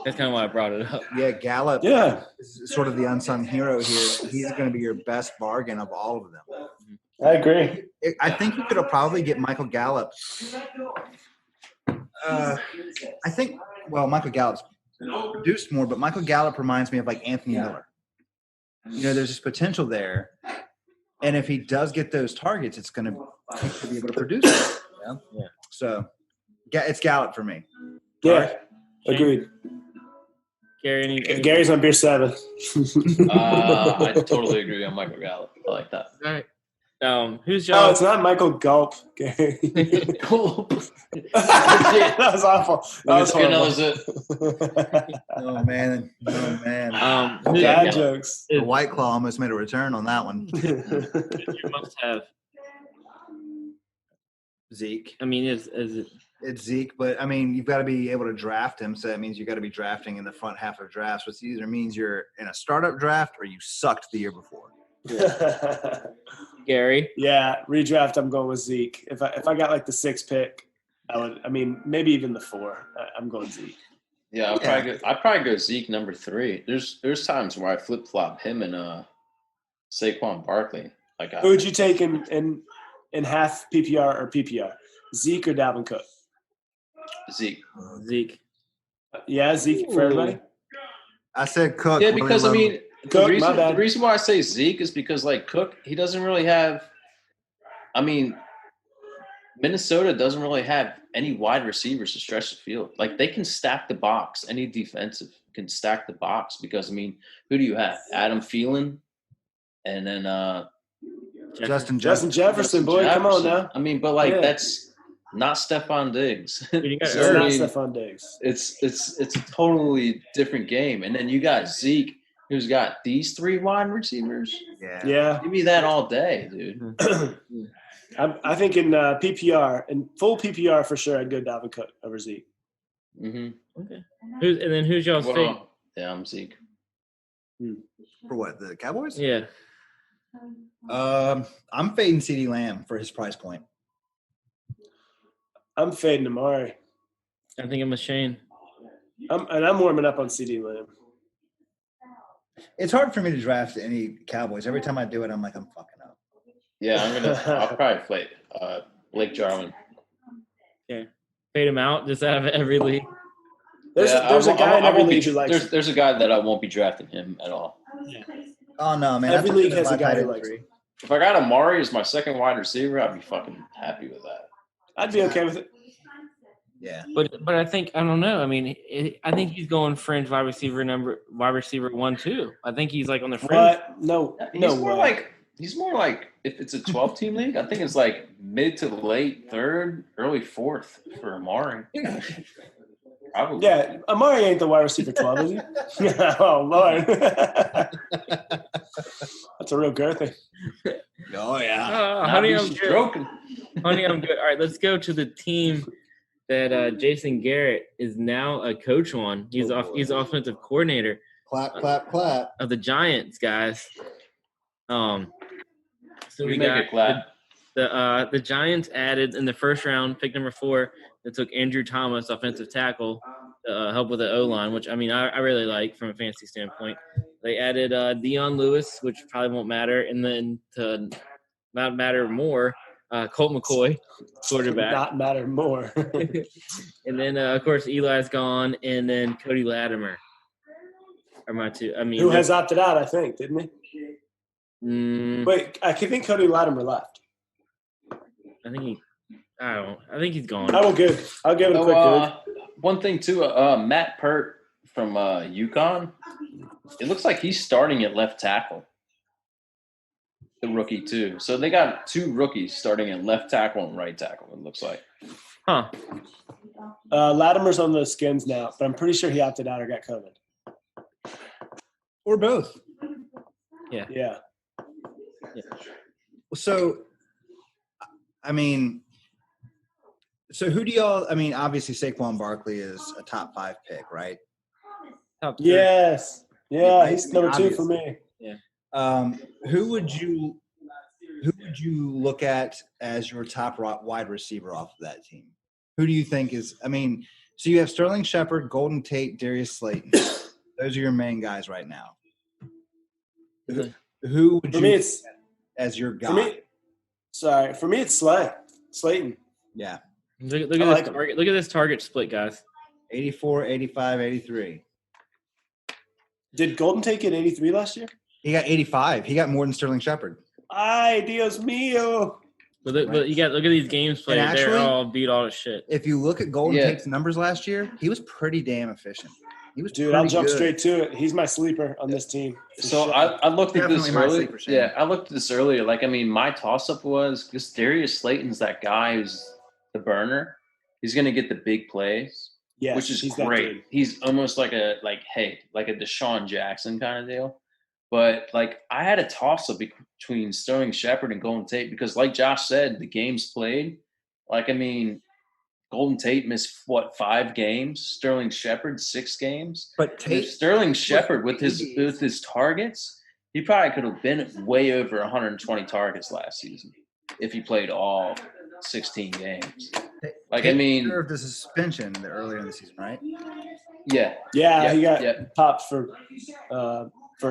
that's kind of why I brought it up. Yeah, Gallup is sort of the unsung hero here. He's going to be your best bargain of all of them. I agree. I think you could probably get Michael Gallup. Michael Gallup's produced more, but Michael Gallup reminds me of like Anthony Miller. There's this potential there. And if he does get those targets, it's going to be able to produce it. Yeah. So it's Gallup for me. Yeah, agreed. Gary, Gary's on beer 7. I totally agree on Michael Gallup. I like that. All right. Who's your? Oh, it's not Michaal Gulp, Gary. Gulp. That was awful. That was horrible. Oh man. Dad jokes. The White Claw almost made a return on that one. You must have Zeke. I mean, is it? It's Zeke, but I mean, you've got to be able to draft him. So that means you've got to be drafting in the front half of drafts, which either means you're in a startup draft or you sucked the year before. Gary? Yeah, redraft, I'm going with Zeke. If I got like the 6th pick, maybe even the 4. I'm going Zeke. Yeah, I'd probably go Zeke number 3. There's times where I flip flop him and Saquon Barkley. Who would you take in half PPR or PPR? Zeke or Dalvin Cook? Zeke. Yeah, Zeke for everybody. I said Cook. Yeah, because Cook, the reason why I say Zeke is because like Cook, he doesn't really have. I mean, Minnesota doesn't really have any wide receivers to stretch the field. Like they can stack the box. Any defensive can stack the box because I mean, who do you have? Adam Thielen, and then Justin Jefferson. Boy, come on now. I mean, but like that's not Stephon Diggs. It's not Stephon Diggs. It's a totally different game. And then you got Zeke, who's got these 3 wide receivers. Yeah. Give me that all day, dude. I think in PPR, in full PPR for sure, I'd go Dalvin Cook over Zeke. Mm-hmm. Okay. Who's y'all's fade? Yeah, I'm Zeke. For what, the Cowboys? Yeah. I'm fading CeeDee Lamb for his price point. I'm fading Amari. I think I'm with Shane. I'm warming up on CeeDee Lamb. It's hard for me to draft any Cowboys. Every time I do it, I'm like, I'm fucking up. Yeah, I'll probably play Blake Jarwin. Okay. Fade him out just out of every league. There's a guy in every league who likes. There's a guy that I won't be drafting him at all. Yeah. Oh no, man! Every league has a guy who likes him. If I got Amari as my second wide receiver, I'd be fucking happy with that. I'd be okay with it. Yeah, but I think I don't know. I mean, I think he's going fringe wide receiver 1-2. I think he's like on the fringe. What? He's more like if it's a 12-team league, I think it's like mid to late 3rd, early 4th for Amari. Probably. Yeah, Amari ain't the wide receiver 12, is he? Oh Lord, that's a real girl thing. Oh yeah, honey, I'm good. Honey, I'm good. All right, let's go to the team that Jason Garrett is now a coach on. He's offensive coordinator. Clap, clap, clap. Of the Giants, guys. So we got the Giants added in the first round, pick number 4. They took Andrew Thomas, offensive tackle, to help with the O-line, which, I mean, I really like from a fantasy standpoint. They added Deion Lewis, which probably won't matter, and then to not matter more, Colt McCoy, quarterback. Not matter more. And then, of course, Eli's gone, and then Cody Latimer are my 2. I mean, who has opted out, I think, didn't he? Wait, I think Cody Latimer left. I think he's gone. I'll give it a quick good. One thing too, Matt Pert from UConn. It looks like he's starting at left tackle. The rookie too. So they got 2 rookies starting at left tackle and right tackle. It looks like. Huh. Latimer's on the Skins now, but I'm pretty sure he opted out or got COVID. Or both. Yeah. So, I mean, who do y'all – I mean, obviously Saquon Barkley is a top 5 pick, right? Top three. Yes. Yeah, Right, he's I mean, number 2 for me. Who would you look at as your top wide receiver off of that team? Who do you think is? I mean, so you have Sterling Shepard, Golden Tate, Darius Slayton. Those are your main guys right now. Who would For you me, look it's at as your guy? For me, it's Slayton. Yeah. Look I at like this him. target. Look at this target split, guys. 84, 85, 83. Did Golden Tate get 83 last year? He got 85. He got more than Sterling Shepard. Ay, Dios mío. But look at these games played. actually, They're all beat all the shit. If you look at Golden Yeah. Tate's numbers last year, he was pretty damn efficient. He was Dude, I'll pretty jump good. straight to it. He's my sleeper on this team. for So sure. I looked at this Definitely my earlier. sleeper, Shane. Yeah, I looked at this earlier. Like, I mean, my toss-up was because Darius Slayton's that guy who's the burner. He's going to get the big plays, Yes, which is he's that great. dude. He's almost like a Deshaun Jackson kind of deal. But like, I had a toss-up between Sterling Shepard and Golden Tate because, like Josh said, the games played. Like, I mean, Golden Tate missed 5 games. Sterling Shepard 6 games. But And Tate, if Sterling Shepard with his targets, he probably could have been way over 120 targets last season if he played all 16 games. Like, Tate I mean, served a suspension earlier in the season, right? yeah, Yeah, he got yeah. popped for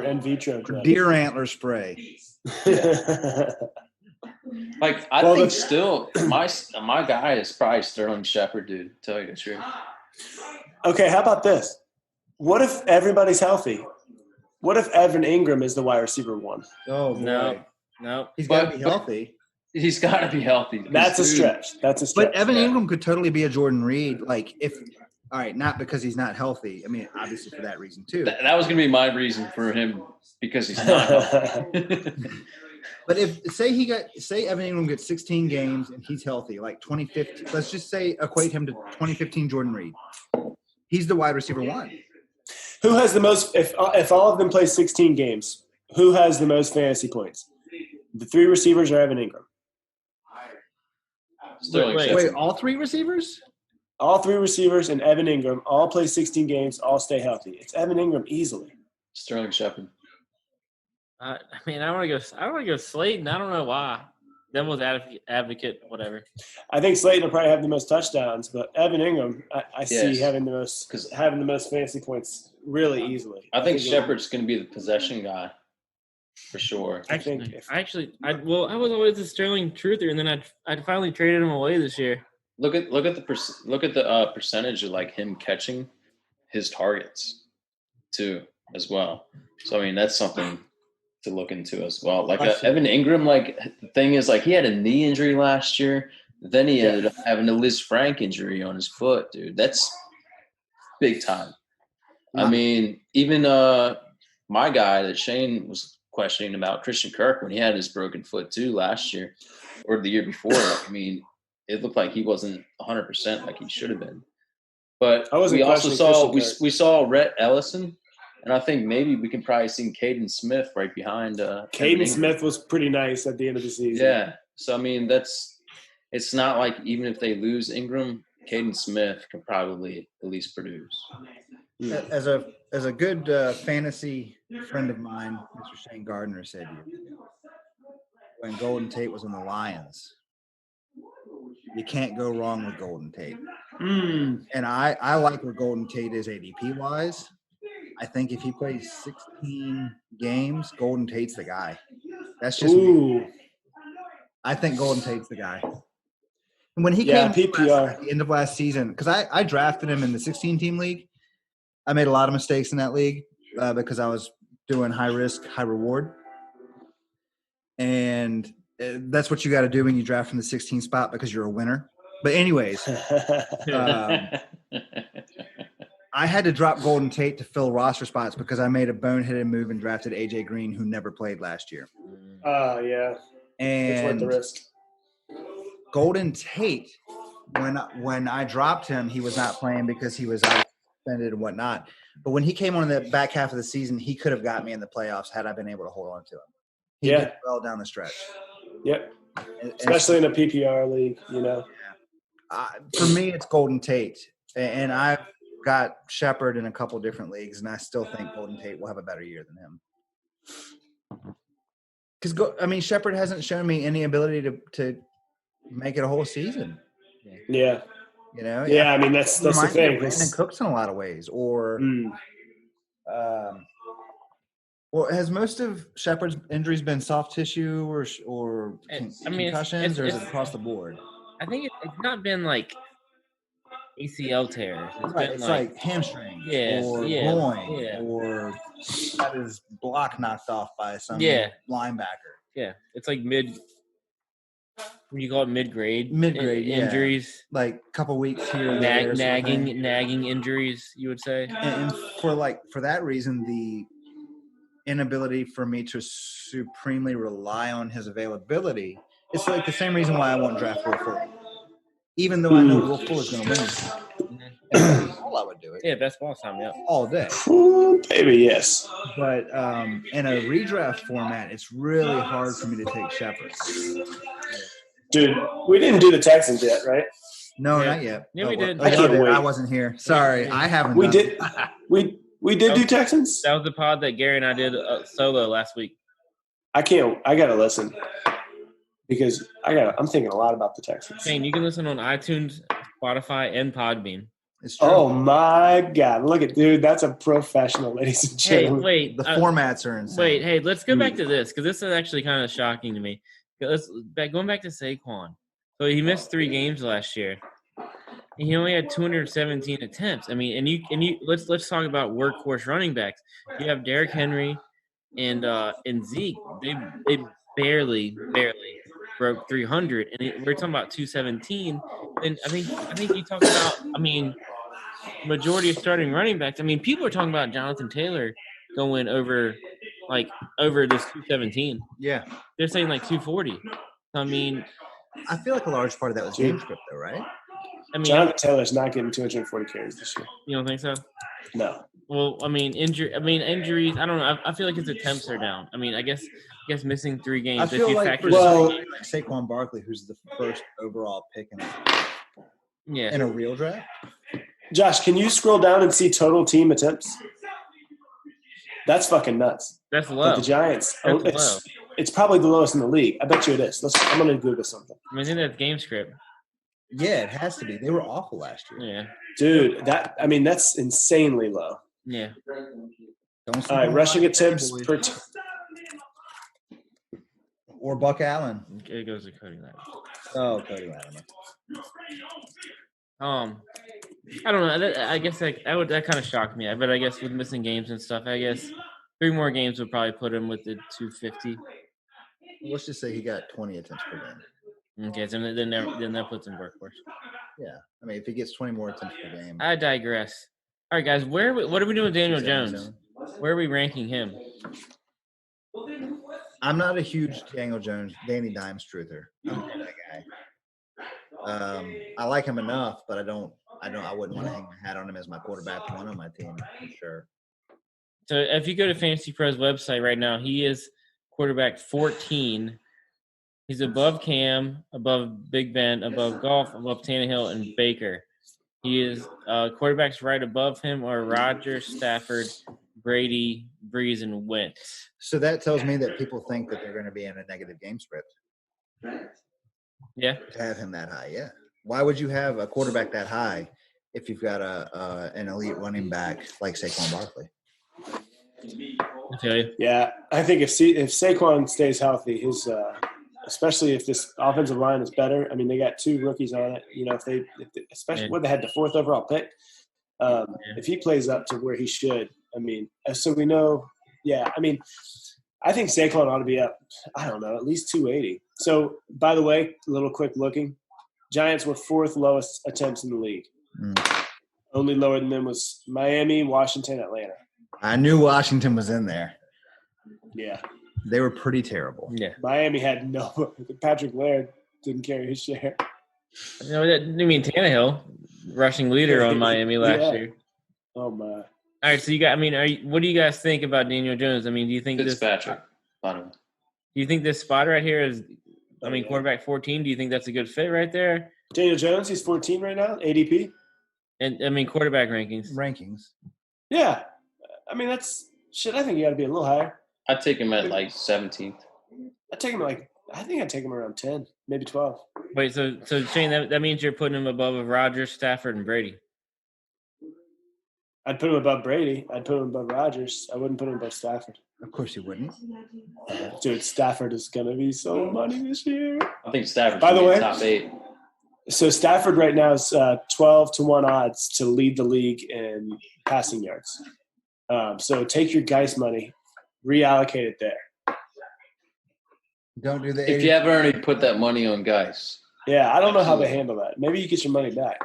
in vitro drugs. Deer antler spray. Like, I Well, think still my guy is probably Sterling Shepard, dude. To tell you the truth. Okay, how about this? What if everybody's healthy? What if Evan Ingram is the wide receiver 1? Oh, boy. No. He's got to But- be healthy. He's got to be healthy. That's a Dude, stretch. That's a stretch. But Evan Yeah. Ingram could totally be a Jordan Reed. Like, all right, not because he's not healthy. I mean, obviously for that reason, too. That was going to be my reason for him because he's not healthy. But say Evan Ingram gets 16 games and he's healthy, like 2015. Let's just say equate him to 2015 Jordan Reed. He's the wide receiver 1. Who has the most? If all of them play 16 games, who has the most fantasy points? The 3 receivers or Evan Ingram? Sterling Wait, Shepard. Wait, all 3 receivers? All 3 receivers and Evan Ingram all play 16 games, all stay healthy. It's Evan Ingram easily. Sterling Shepard. I mean, I want to go Slayton. I don't know why. Devil's advocate, whatever. I think Slayton will probably have the most touchdowns, but Evan Ingram, I see Yes. having the most fantasy points really easily. I think Shepard's going to be the possession guy for sure. I think I was always a Sterling truther, and then I finally traded him away this year. Look at the percentage of like him catching his targets too as well. So I mean that's something to look into as well. Like Evan Ingram, like the thing is like he had a knee injury last year. Then he ended up having a Liz Frank injury on his foot, dude. That's big time. I mean, even my guy that Shane was questioning about, Christian Kirk, when he had his broken foot too last year or the year before. I mean, it looked like he wasn't 100% like he should have been. But we also saw Rhett Ellison. And I think maybe we can probably see Caden Smith right behind. Caden Smith was pretty nice at the end of the season. Yeah. So, I mean, it's not like even if they lose Ingram, Caden Smith can probably at least produce. As a good fantasy friend of mine, Mr. Shane Gardner said when Golden Tate was on the Lions, you can't go wrong with Golden Tate. And I like where Golden Tate is ADP wise. I think if he plays 16 games, Golden Tate's the guy. That's just me. I think Golden Tate's the guy. And when he came PPR. at the end of last season, because I drafted him in the 16-team league, I made a lot of mistakes in that league because I was doing high risk, high reward. And that's what you got to do when you draft from the 16 spot because you're a winner. But anyways, I had to drop Golden Tate to fill roster spots because I made a boneheaded move and drafted AJ Green, who never played last year. Yeah. It's worth And the risk. Golden Tate, when I dropped him, he was not playing because he was out suspended and whatnot. But when he came on in the back half of the season, he could have got me in the playoffs had I been able to hold on to him. He did well down the stretch. Yep. Especially in a PPR league, you know. For me, it's Golden Tate, and got Shepard in a couple different leagues, and I still think Golden Tate will have a better year than him. Because Shepard hasn't shown me any ability to make it a whole season. Yeah. You know. Yeah, I mean that's the reminds me of thing. Brandon Cooks in a lot of ways, or. Well, has most of Shepard's injuries been soft tissue or concussions, or is it across the board? I think it's not been like ACL tears. It's like hamstrings or groin or got his block knocked off by some linebacker. Yeah, it's like what do you call it, mid-grade injuries. Like a couple weeks here and nagging injuries, you would say. And for that reason, the inability for me to supremely rely on his availability, it's like the same reason why I won't draft Will Fuller. Even though I know Will Fuller's going to win. And all I would do it. Yeah, best ball time, yeah. All day. Ooh, baby, yes. But in a redraft format, it's really hard for me to take Shepard. Dude, we didn't do the Texans yet, right? No, not yet. Yeah, we did. I can't wait. I wasn't here. Sorry, I haven't. We did. We did do Texans. That was the pod that Gary and I did solo last week. I gotta listen because I'm thinking a lot about the Texans. Shane, you can listen on iTunes, Spotify, and Podbean. It's true. Oh my God! Look at dude, that's a professional, ladies and gentlemen. Hey, wait, the formats are insane. Wait, hey, let's go back to this because this is actually kind of shocking to me. Going back to Saquon. So he missed 3 games last year. He only had 217 attempts. I mean, and you let's talk about workhorse running backs. You have Derrick Henry and Zeke. They barely broke 300, and we're talking about 217. And I think you talk about. I mean, majority of starting running backs. I mean, people are talking about Jonathan Taylor going over this 217. Yeah, they're saying like 240. I mean, I feel like a large part of that was game script, though, right? I mean, Jonathan Taylor's not getting 240 carries this year. You don't think so? No. Well, I mean, injuries. I don't know. I feel like his attempts are down. I mean, I guess missing 3 games. I feel like Saquon Barkley, who's the first overall pick in a real draft. Josh, can you scroll down and see total team attempts? That's fucking nuts. That's low. Like the Giants. Low. It's probably the lowest in the league. I bet you it is. I'm going to Google something. I mean, that's game script. Yeah, it has to be. They were awful last year. Yeah. Dude, that's insanely low. Yeah. All right, rushing attempts per team. Or Buck Allen. It goes to Cody Lamb. Oh, Cody Lamb. I don't know. I guess that kind of shocked me. But I guess with missing games and stuff, I guess 3 more games would probably put him with the 250. Let's just say he got 20 attempts per game. Okay, so then that puts him workhorse. Yeah, I mean, if he gets 20 more attempts per game. I digress. All right, guys, what are we doing with Daniel Jones? Where are we ranking him? I'm not a huge Daniel Jones, Danny Dimes truther. I'm not that guy. I like him enough, but I wouldn't want to hang my hat on him as my quarterback 1 on my team for sure. So if you go to Fantasy Pros website right now, he is quarterback 14. He's above Cam, above Big Ben, above Goff, above Tannehill, and Baker. He is quarterbacks right above him are Rodgers, Stafford, Brady, Breeze, and Wentz. So that tells me that people think that they're going to be in a negative game script. Yeah. To have him that high, yeah. Why would you have a quarterback that high if you've got an elite running back like Saquon Barkley? I feel you. Yeah, I think if Saquon stays healthy, his especially if this offensive line is better. I mean, they got 2 rookies on it. You know, especially when they had the 4th overall pick. If he plays up to where he should, I mean, so we know. Yeah, I mean, I think Saquon ought to be up. I don't know, at least 280. So, by the way, a little quick looking. Giants were 4th lowest attempts in the league. Only lower than them was Miami, Washington, Atlanta. I knew Washington was in there. Yeah. They were pretty terrible. Yeah. Miami had no – Patrick Laird didn't carry his share. No, I mean Tannehill, rushing leader on Miami last year. Oh, my. All right, so you got – I mean, what do you guys think about Daniel Jones? I mean, do you think Fitzpatrick, do you think this spot right here is – I mean, quarterback 14, do you think that's a good fit right there? Daniel Jones, he's 14 right now, ADP? And I mean quarterback rankings. Yeah. I mean, that's shit. I think you got to be a little higher. I'd take him at like 17th. I think I'd take him around 10, maybe 12. Wait, so Shane, that means you're putting him above Rodgers, Stafford, and Brady. I'd put him above Brady. I'd put him above Rodgers. I wouldn't put him above Stafford. Of course you wouldn't. Dude, Stafford is gonna be so money this year. I think Stafford's By the way, top 8. So Stafford right now is 12-1 odds to lead the league in passing yards. So take your Geist money, reallocate it there. Don't do the. If you haven't already put that money on guys. Yeah, I don't know how they handle that. Maybe you get your money back.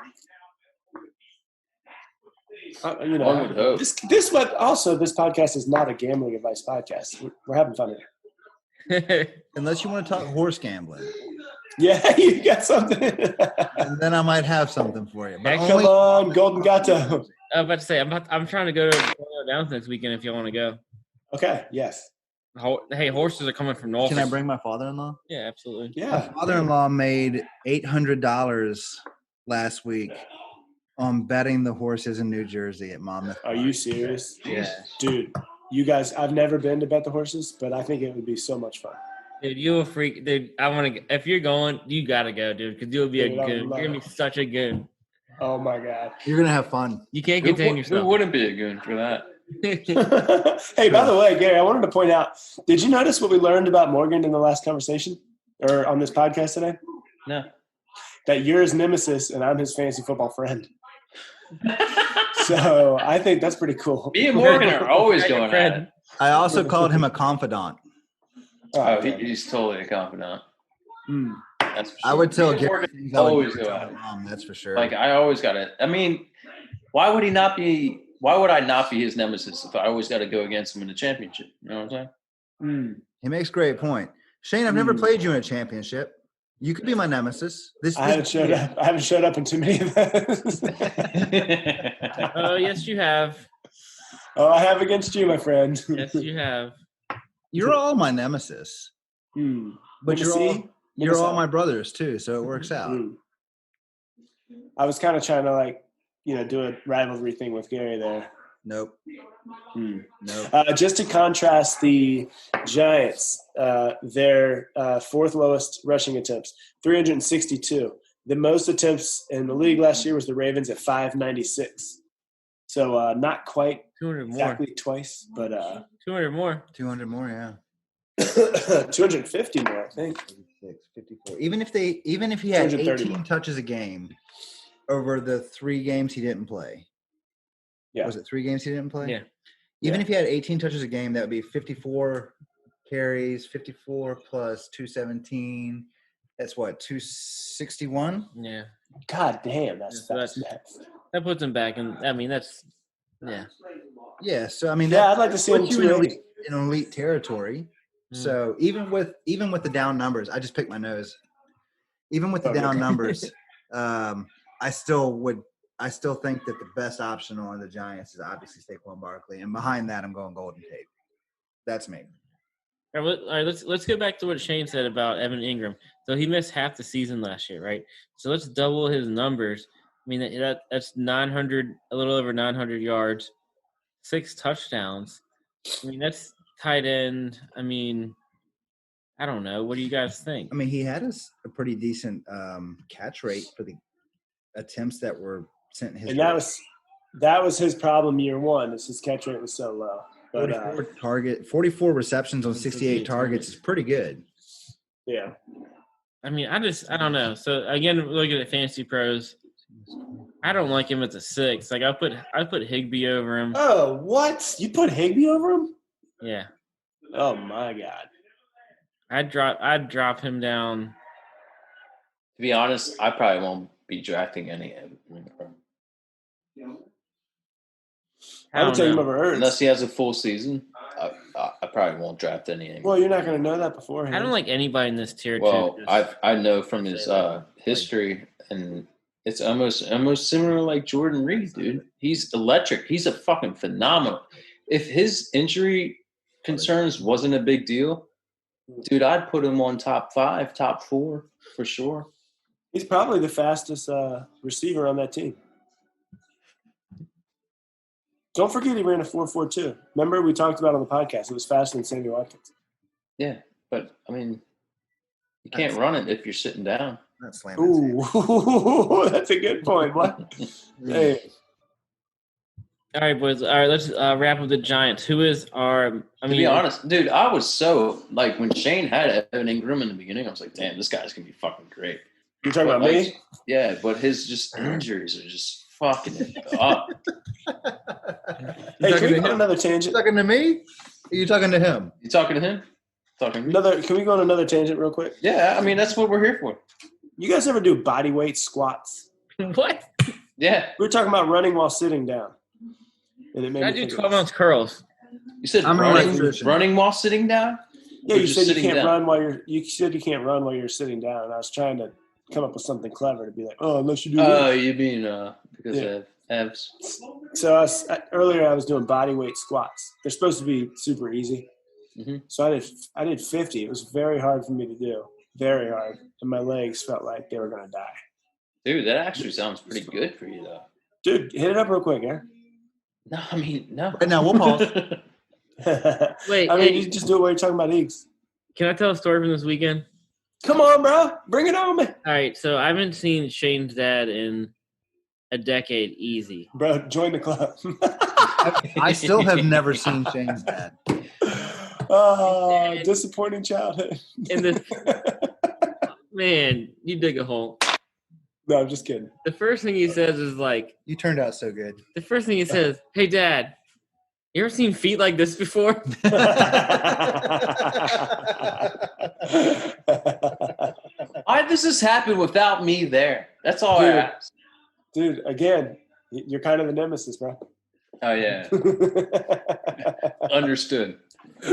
You One would know, hope. this podcast is not a gambling advice podcast. We're having fun here. Unless you want to talk horse gambling. Yeah, you got something. And then I might have something for you. But Come on, Golden Gato. I was about to say I'm trying to go to Downs next weekend if you want to go. Okay, yes. Hey, horses are coming from Norfolk. Can I bring my father-in-law? Yeah, absolutely. my Yeah. father-in-law made $800 last week on betting the horses in New Jersey at Monmouth. Are you serious? Yeah. Dude, you guys, I've never been to bet the horses, but I think it would be so much fun. Dude, you a freak. Dude, I want to. If you're going, you gotta go, dude, because you'll be Dude, I a would goon. love You're gonna be such a goon. Oh, my God. You're going to have fun. You can't Who contain yourself. wouldn't be a goon for that? Hey, by the way, Gary, I wanted to point out, did you notice what we learned about Morgan in the last conversation or on this podcast today? No. That you're his nemesis and I'm his fantasy football friend. So I think that's pretty cool. Me and Morgan are always going at it. I also called him a confidant. Oh, he's totally a confidant. Hmm. That's for sure. I would tell Me and Gary Morgan things I would always never go tell at it. my mom, that's for sure. Like I always got it. I mean, why would I not be his nemesis if I always got to go against him in the championship? You know what I'm saying? He makes a great point. Shane, I've never played you in a championship. You could be my nemesis. I haven't showed up. I haven't showed up in too many of those. Oh, yes, you have. Oh, I have against you, my friend. Yes, you have. You're all my nemesis. But you're all my brothers too, so it works out. I was kind of trying to do a rivalry thing with Gary there. Nope. Just to contrast the Giants, their fourth lowest rushing attempts, 362. The most attempts in the league last year was the Ravens at 596. So not quite 200 more. exactly twice, but 200 more. 200 more, yeah. 250 more, I think. 56, 54. Even if he had 230 18 more. touches a game over the 3 games he didn't play. Yeah. Was it 3 games he didn't play? Yeah. Even if he had 18 touches a game, that would be 54 carries, 54 plus 217. That's what, 261? Yeah. God damn, that's Yeah, fast. That puts him back in. I mean, that's yeah. Yeah, so I mean, Yeah, I'd like to see him puts you in 280. elite territory. So even with the down numbers, I just picked my nose. Even with the down numbers, I still think that the best option on the Giants is obviously Saquon Barkley, and behind that, I'm going Golden Tate. That's me. All right, let's go back to what Shane said about Evan Ingram. So he missed half the season last year, right? So let's double his numbers. I mean, that's 900, a little over 900 yards, 6 touchdowns. I mean, that's tight end. I mean, I don't know. What do you guys think? I mean, he had a pretty decent catch rate for the attempts that were sent his And way. that was his problem year one. Is his catch rate was so low. But 44 receptions on 68 targets is pretty good. yeah. I mean, I don't know. So again, looking at Fantasy Pros, I don't like him as a 6. Like I put Higbee over him. Oh, what? You put Higbee over him? Yeah. Oh my God. I'd drop him down. To be honest, I probably won't be drafting any of them. I would take him over Ertz. Unless he has a full season, I probably won't draft any anymore. Well, you're not going to know that beforehand. I don't like anybody in this tier. Well, I know from his history, and it's almost similar like Jordan Reed, dude. He's electric. He's a fucking phenomenal. If his injury concerns wasn't a big deal, dude, I'd put him on top 5, top 4 for sure. He's probably the fastest receiver on that team. Don't forget he ran a 4.42. Remember we talked about it on the podcast. It was faster than Sammy Watkins. Yeah, but I mean, you can't run it if you're sitting down. That's slamming. Ooh, that's a good point. What? Hey, All right, boys. All right, let's wrap up the Giants. Who is our? To be honest, dude, I was so like when Shane had Evan Ingram in the beginning, I was like, damn, this guy's gonna be fucking great. you're talking about me? Yeah, but his just injuries are just fucking it up. Hey, can we go on another You tangent? talking to me? Are you talking to him? You talking to him? Talking to me? Can we go on another tangent real quick? Yeah, I mean that's what we're here for. You guys ever do body weight squats? What? Yeah, We were talking about running while sitting down. And it made I me do think 12-ounce curls. you said I'm an electrician. running while sitting down. Yeah, Or you just said you sitting can't down? run while you're sitting down. And I was trying to come up with something clever to be like, oh, unless you do Oh, this. you mean because Yeah. of abs? So earlier I was doing body weight squats. They're supposed to be super easy. Mhm. So I did 50. It was very hard for me to do. Very hard. And my legs felt like they were going to die. Dude, that actually sounds pretty good for you, though. Dude, hit it up real quick, Aaron. No, I mean, no. Right now, we'll pause. Wait, I mean, hey, you just do it while you're talking about eggs. can I tell a story from this weekend? Come on, bro. Bring it on, man. All right, so I haven't seen Shane's dad in a decade easy. Bro, join the club. I still have never seen Shane's dad. Oh, disappointing childhood. And this man, you dig a hole. No, I'm just kidding. The first thing he says is like, You turned out so good. the first thing he says, "Hey, Dad, you ever seen feet like this before?" Why does this happen without me there? That's all I Dude. ask. Dude, again, you're kind of the nemesis, bro. Oh, yeah. Understood.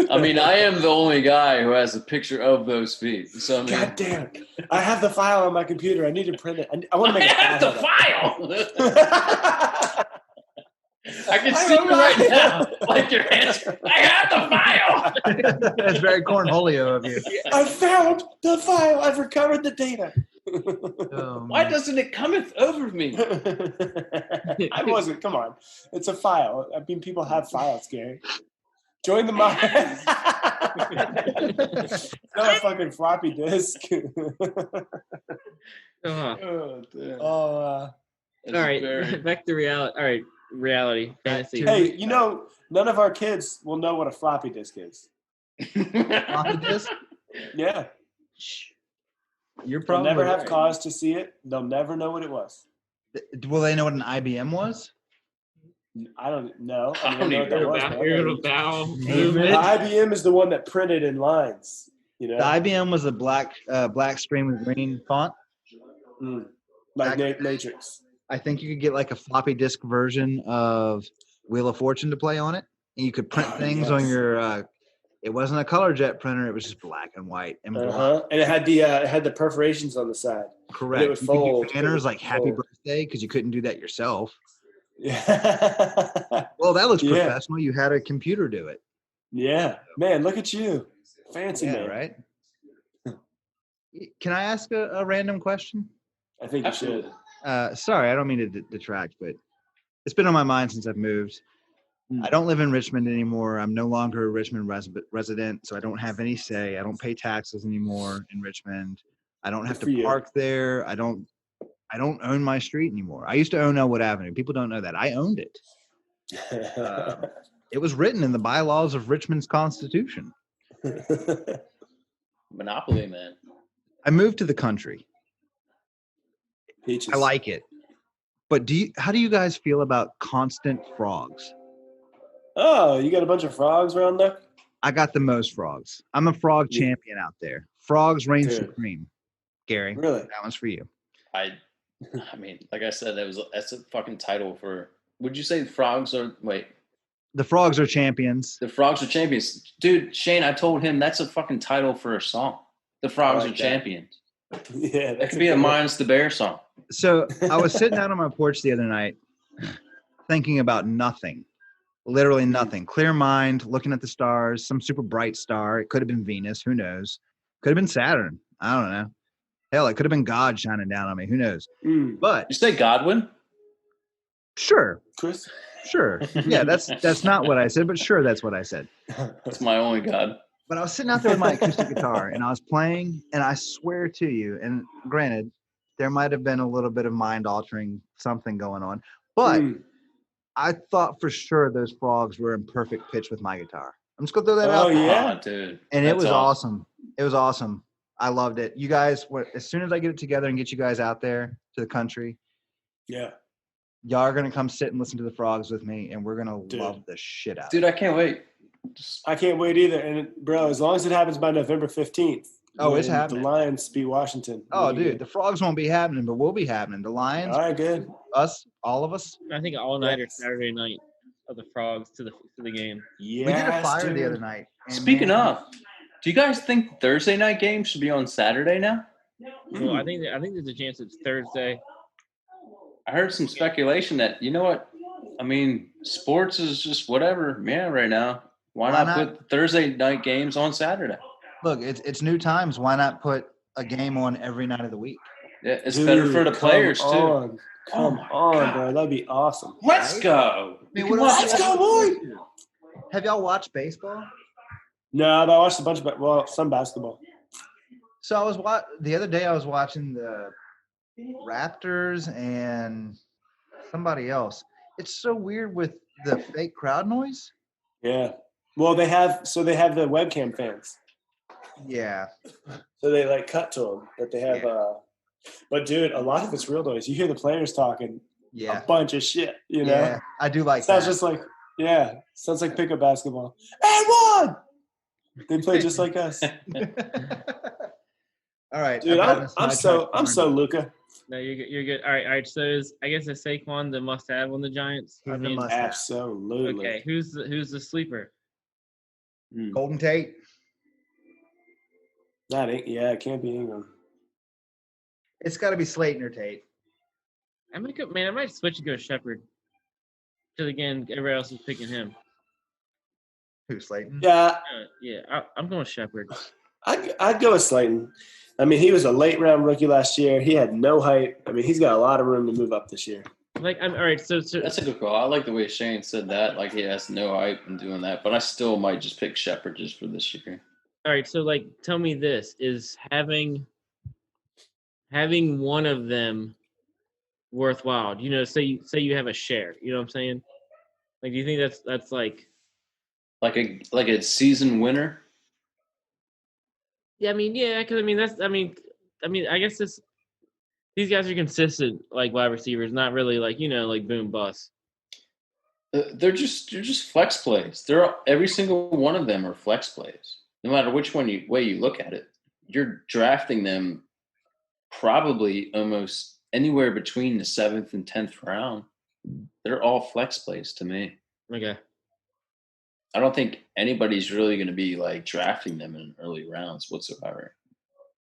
I mean, I am the only guy who has a picture of those feet. So, I mean, God damn. I have the file on my computer. I need to print it. I want to make I have the a file. I can see you right now. Like your hands. I have the file. That's very cornholio of you. I found the file. I've recovered the data. Why doesn't it cometh over me? I wasn't. Come on. It's a file. I mean, people have files, Gary. Join the mob. It's not a fucking floppy disk. Uh-huh. Oh, damn. Oh, All right, back to reality. All right, reality fantasy. hey, you know, none of our kids will know what a floppy disk is. Floppy disk? Yeah. You're They'll probably never have right. cause to see it. They'll never know what it was. Will they know what an IBM was? I don't know. I don't know what that Your was, bow- but I your know little bow The movement. IBM is the one that printed in lines. You know, The IBM was a black screen with green font. Like Matrix. I think you could get like a floppy disk version of Wheel of Fortune to play on it, and you could print things on your. It wasn't a color jet printer; it was just black and white and black. And it had the perforations on the side. Correct. It would You could fold. get banners like "Happy Fold. Birthday" because you couldn't do that yourself. Yeah. Well, that looks Yeah. professional. You had a computer do it. Yeah, man, look at you, fancy man. Right. Can I ask a random question? I think you should. Sorry, I don't mean to detract, but it's been on my mind since I've moved. I don't live in Richmond anymore. I'm no longer a Richmond resident, so I don't have any say. I don't pay taxes anymore in Richmond. I don't have Good for to you. park there. I don't own my street anymore. I used to own Elwood Avenue. People don't know that. I owned it. It was written in the bylaws of Richmond's Constitution. Monopoly, man. I moved to the country. Peaches. I like it. But how do you guys feel about constant frogs? Oh, you got a bunch of frogs around there? I got the most frogs. I'm a frog Yeah. champion out there. Frogs reign Dude. supreme. Gary, Really? that one's for you. I mean, like I said, that's a fucking title for. Would you say frogs are? Wait, The frogs are champions. the frogs are champions, dude. Shane, I told him that's a fucking title for a song. The frogs like are that. champions. Yeah, That could be a Minus the Bear song. So I was sitting out on my porch the other night thinking about nothing. Literally nothing. Clear mind, looking at the stars, some super bright star. It could have been Venus. Who knows? Could have been Saturn. I don't know. Hell, it could have been God shining down on me. Who knows? But You say Godwin? sure. Chris. Sure. Yeah, that's not what I said, but sure, that's what I said. It's my only god. But I was sitting out there with my acoustic guitar, and I was playing, and I swear to you, and granted, there might have been a little bit of mind-altering something going on, but I thought for sure those frogs were in perfect pitch with my guitar. I'm just gonna throw that out. Oh yeah, Dude. And it was awesome. It was awesome. I loved it. You guys, as soon as I get it together and get you guys out there to the country, yeah. y'all are gonna come sit and listen to the frogs with me, and we're gonna love the shit out. Dude, I can't wait. I can't wait either. And bro, as long as it happens by November 15th. Oh, it's happening. The Lions beat Washington. Oh, dude, the frogs won't be happening, but we'll be happening. The Lions, all right, good. us, all of us. I think all nighter Saturday night of the frogs to the game. Yeah, we did a fire the other night. Speaking of, do you guys think Thursday night games should be on Saturday now? Well, I think there's a chance it's Thursday. I heard some speculation that, you know what? I mean, sports is just whatever, man, right now. Why not put Thursday night games on Saturday? Look, it's new times. Why not put a game on every night of the week? Yeah, it's better for the players too. Come on, bro. That'd be awesome. Let's go. I mean, Let's go, boy. Have y'all watched baseball? No, but I watched some basketball. So the other day I was watching the Raptors and somebody else. It's so weird with the fake crowd noise. Yeah. Well, they have the webcam fans. Yeah. So they like cut to them, but they have but dude, a lot of it's real noise. You hear the players talking a bunch of shit, you know? Yeah, I do like sounds that. Just like sounds like pickup basketball. And one. They play just like us. All right, dude. I'm so Luka. No, you're good. All right. So I guess is Saquon the must-have on the Giants? I mean, absolutely. Okay, who's the sleeper? Golden Tate. It can't be Ingram. It's got to be Slayton or Tate. I might switch and go Shepard. Because again, everybody else is picking him. Who, Slayton? Yeah. I'm going Shepard. I'd go with Slayton. I mean, he was a late round rookie last year. He had no height. I mean, he's got a lot of room to move up this year. All right. So that's a good call. I like the way Shane said that. Like, he has no height in doing that, but I still might just pick Shepard just for this year. All right. So, tell me this: is having one of them worthwhile? You know, say you have a share. You know what I'm saying? Like, do you think that's like a season winner? Yeah, I mean, because I guess these guys are consistent like wide receivers, not really like boom bust. They're just flex plays. Every single one of them are flex plays. No matter which way you look at it, you're drafting them probably almost anywhere between the 7th and 10th round. They're all flex plays to me. Okay. I don't think anybody's really going to be like drafting them in early rounds whatsoever.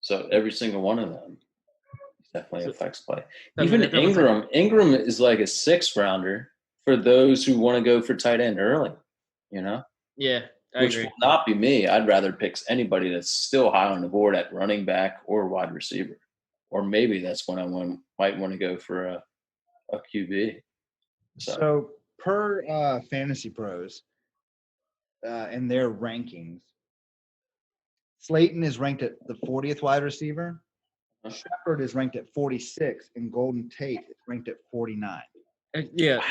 So every single one of them is definitely a flex play. Even Ingram is like a 6th rounder for those who want to go for tight end early, you know? Yeah, I Which agree. will not be me. I'd rather pick anybody that's still high on the board at running back or wide receiver. Or maybe that's when I might want to go for a QB. So per Fantasy Pros, in their rankings, Slayton is ranked at the 40th wide receiver. Shepard is ranked at 46, and Golden Tate is ranked at 49. Yeah,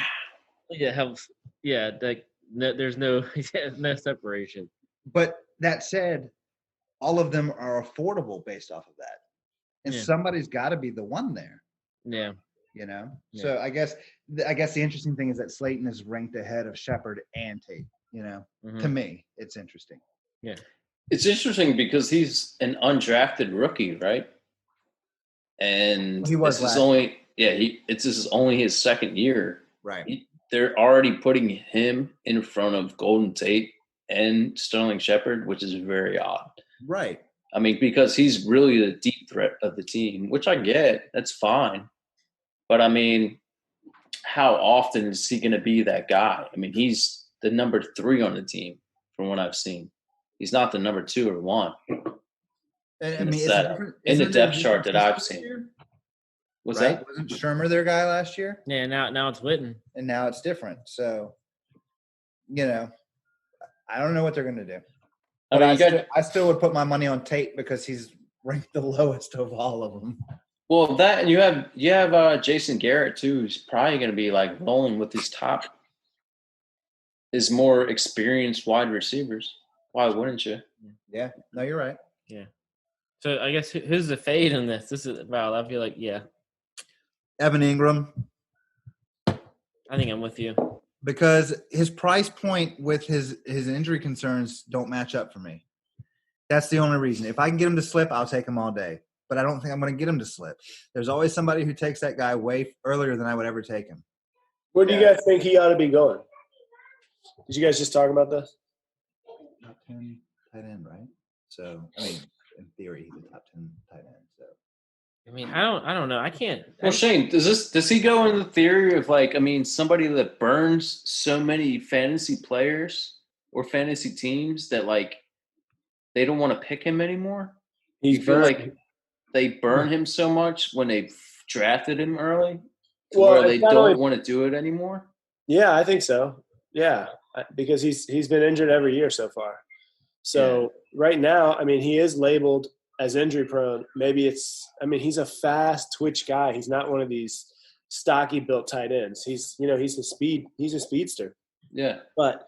helps. Yeah, there's no no separation. But that said, all of them are affordable based off of that, and somebody's got to be the one there. Yeah. You know. Yeah. So I guess the interesting thing is that Slayton is ranked ahead of Shepard and Tate. You know, to me, it's interesting. Yeah. It's interesting because he's an undrafted rookie, right? And he was this is only this is only his 2nd year. Right. They're already putting him in front of Golden Tate and Sterling Shepard, which is very odd. Right. I mean, because he's really the deep threat of the team, which I get. That's fine. But I mean, how often is he going to be that guy? I mean, he's the number 3 on the team from what I've seen. He's not the number 2 or 1 And, in the depth chart that I've seen. What's right? that? Wasn't Shermer their guy last year? Yeah, now it's Witten. And now it's different. So, I don't know what they're going to do. I But mean, I still would put my money on Tate because he's ranked the lowest of all of them. well, that and you have Jason Garrett too, who's probably going to be like rolling with his more experienced wide receivers. Why wouldn't you? Yeah, no, you're right. Yeah. So I guess who's the fade in this? This is Val. I feel like Evan Ingram, I think I'm with you. because his price point with his injury concerns don't match up for me. That's the only reason. If I can get him to slip, I'll take him all day. But I don't think I'm going to get him to slip. There's always somebody who takes that guy way earlier than I would ever take him. Where do you guys think he ought to be going? Did you guys just talk about this? Top 10 tight end, right? So, I mean, in theory, he's a top 10 tight end. So, I mean, I don't know. I can't. Well, Shane, does he go in the theory of somebody that burns so many fantasy players or fantasy teams that they don't want to pick him anymore? You feel like they burn him so much when they drafted him early where they don't want to do it anymore? Yeah, I think so. Yeah, because he's been injured every year so far. So right now, I mean, he is labeled as injury prone. Maybe he's a fast twitch guy. He's not one of these stocky built tight ends. He's a speedster. Yeah. But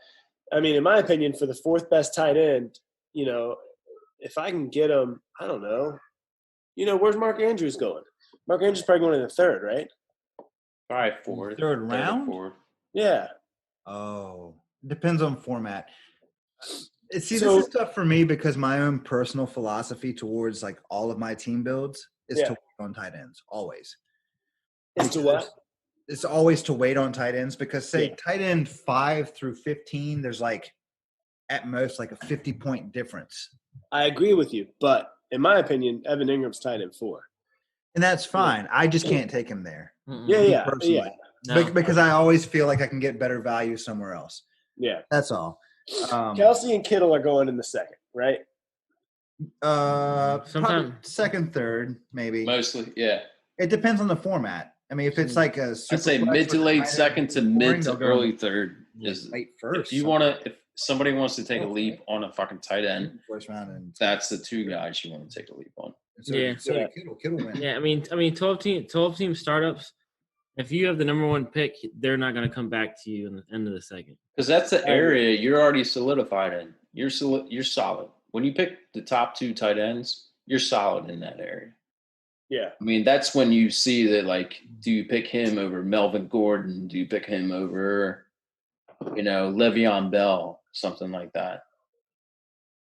I mean, in my opinion, for the fourth best tight end, if I can get him, I don't know. Where's Mark Andrews going? Mark Andrews probably going in the third, right? Probably fourth. Third round? Fourth. Yeah. Oh, depends on format. This is tough for me because my own personal philosophy towards all of my team builds is to wait on tight ends always. To what? It's always to wait on tight ends because tight end 5 through 15, there's at most a 50-point difference. I agree with you, but in my opinion, Evan Ingram's tight end 4. And that's fine. I just can't take him there. Yeah. No. Because I always feel like I can get better value somewhere else. Yeah. That's all. Kelsey and Kittle are going in the second, right? Sometimes second, third, maybe. Mostly, yeah. It depends on the format. I mean, if it's a super I'd say mid to late second to mid to early third is late first. If somebody wants to take a leap on a fucking tight end, first round, and that's the two guys you want to take a leap on. So Kittle went. Yeah, I mean, 12 team startups. If you have the number one pick, they're not going to come back to you in the end of the second. Because that's the area you're already solidified in. You're solid. When you pick the top 2 tight ends, you're solid in that area. Yeah. I mean, that's when you see that, do you pick him over Melvin Gordon? Do you pick him over, Le'Veon Bell, something like that?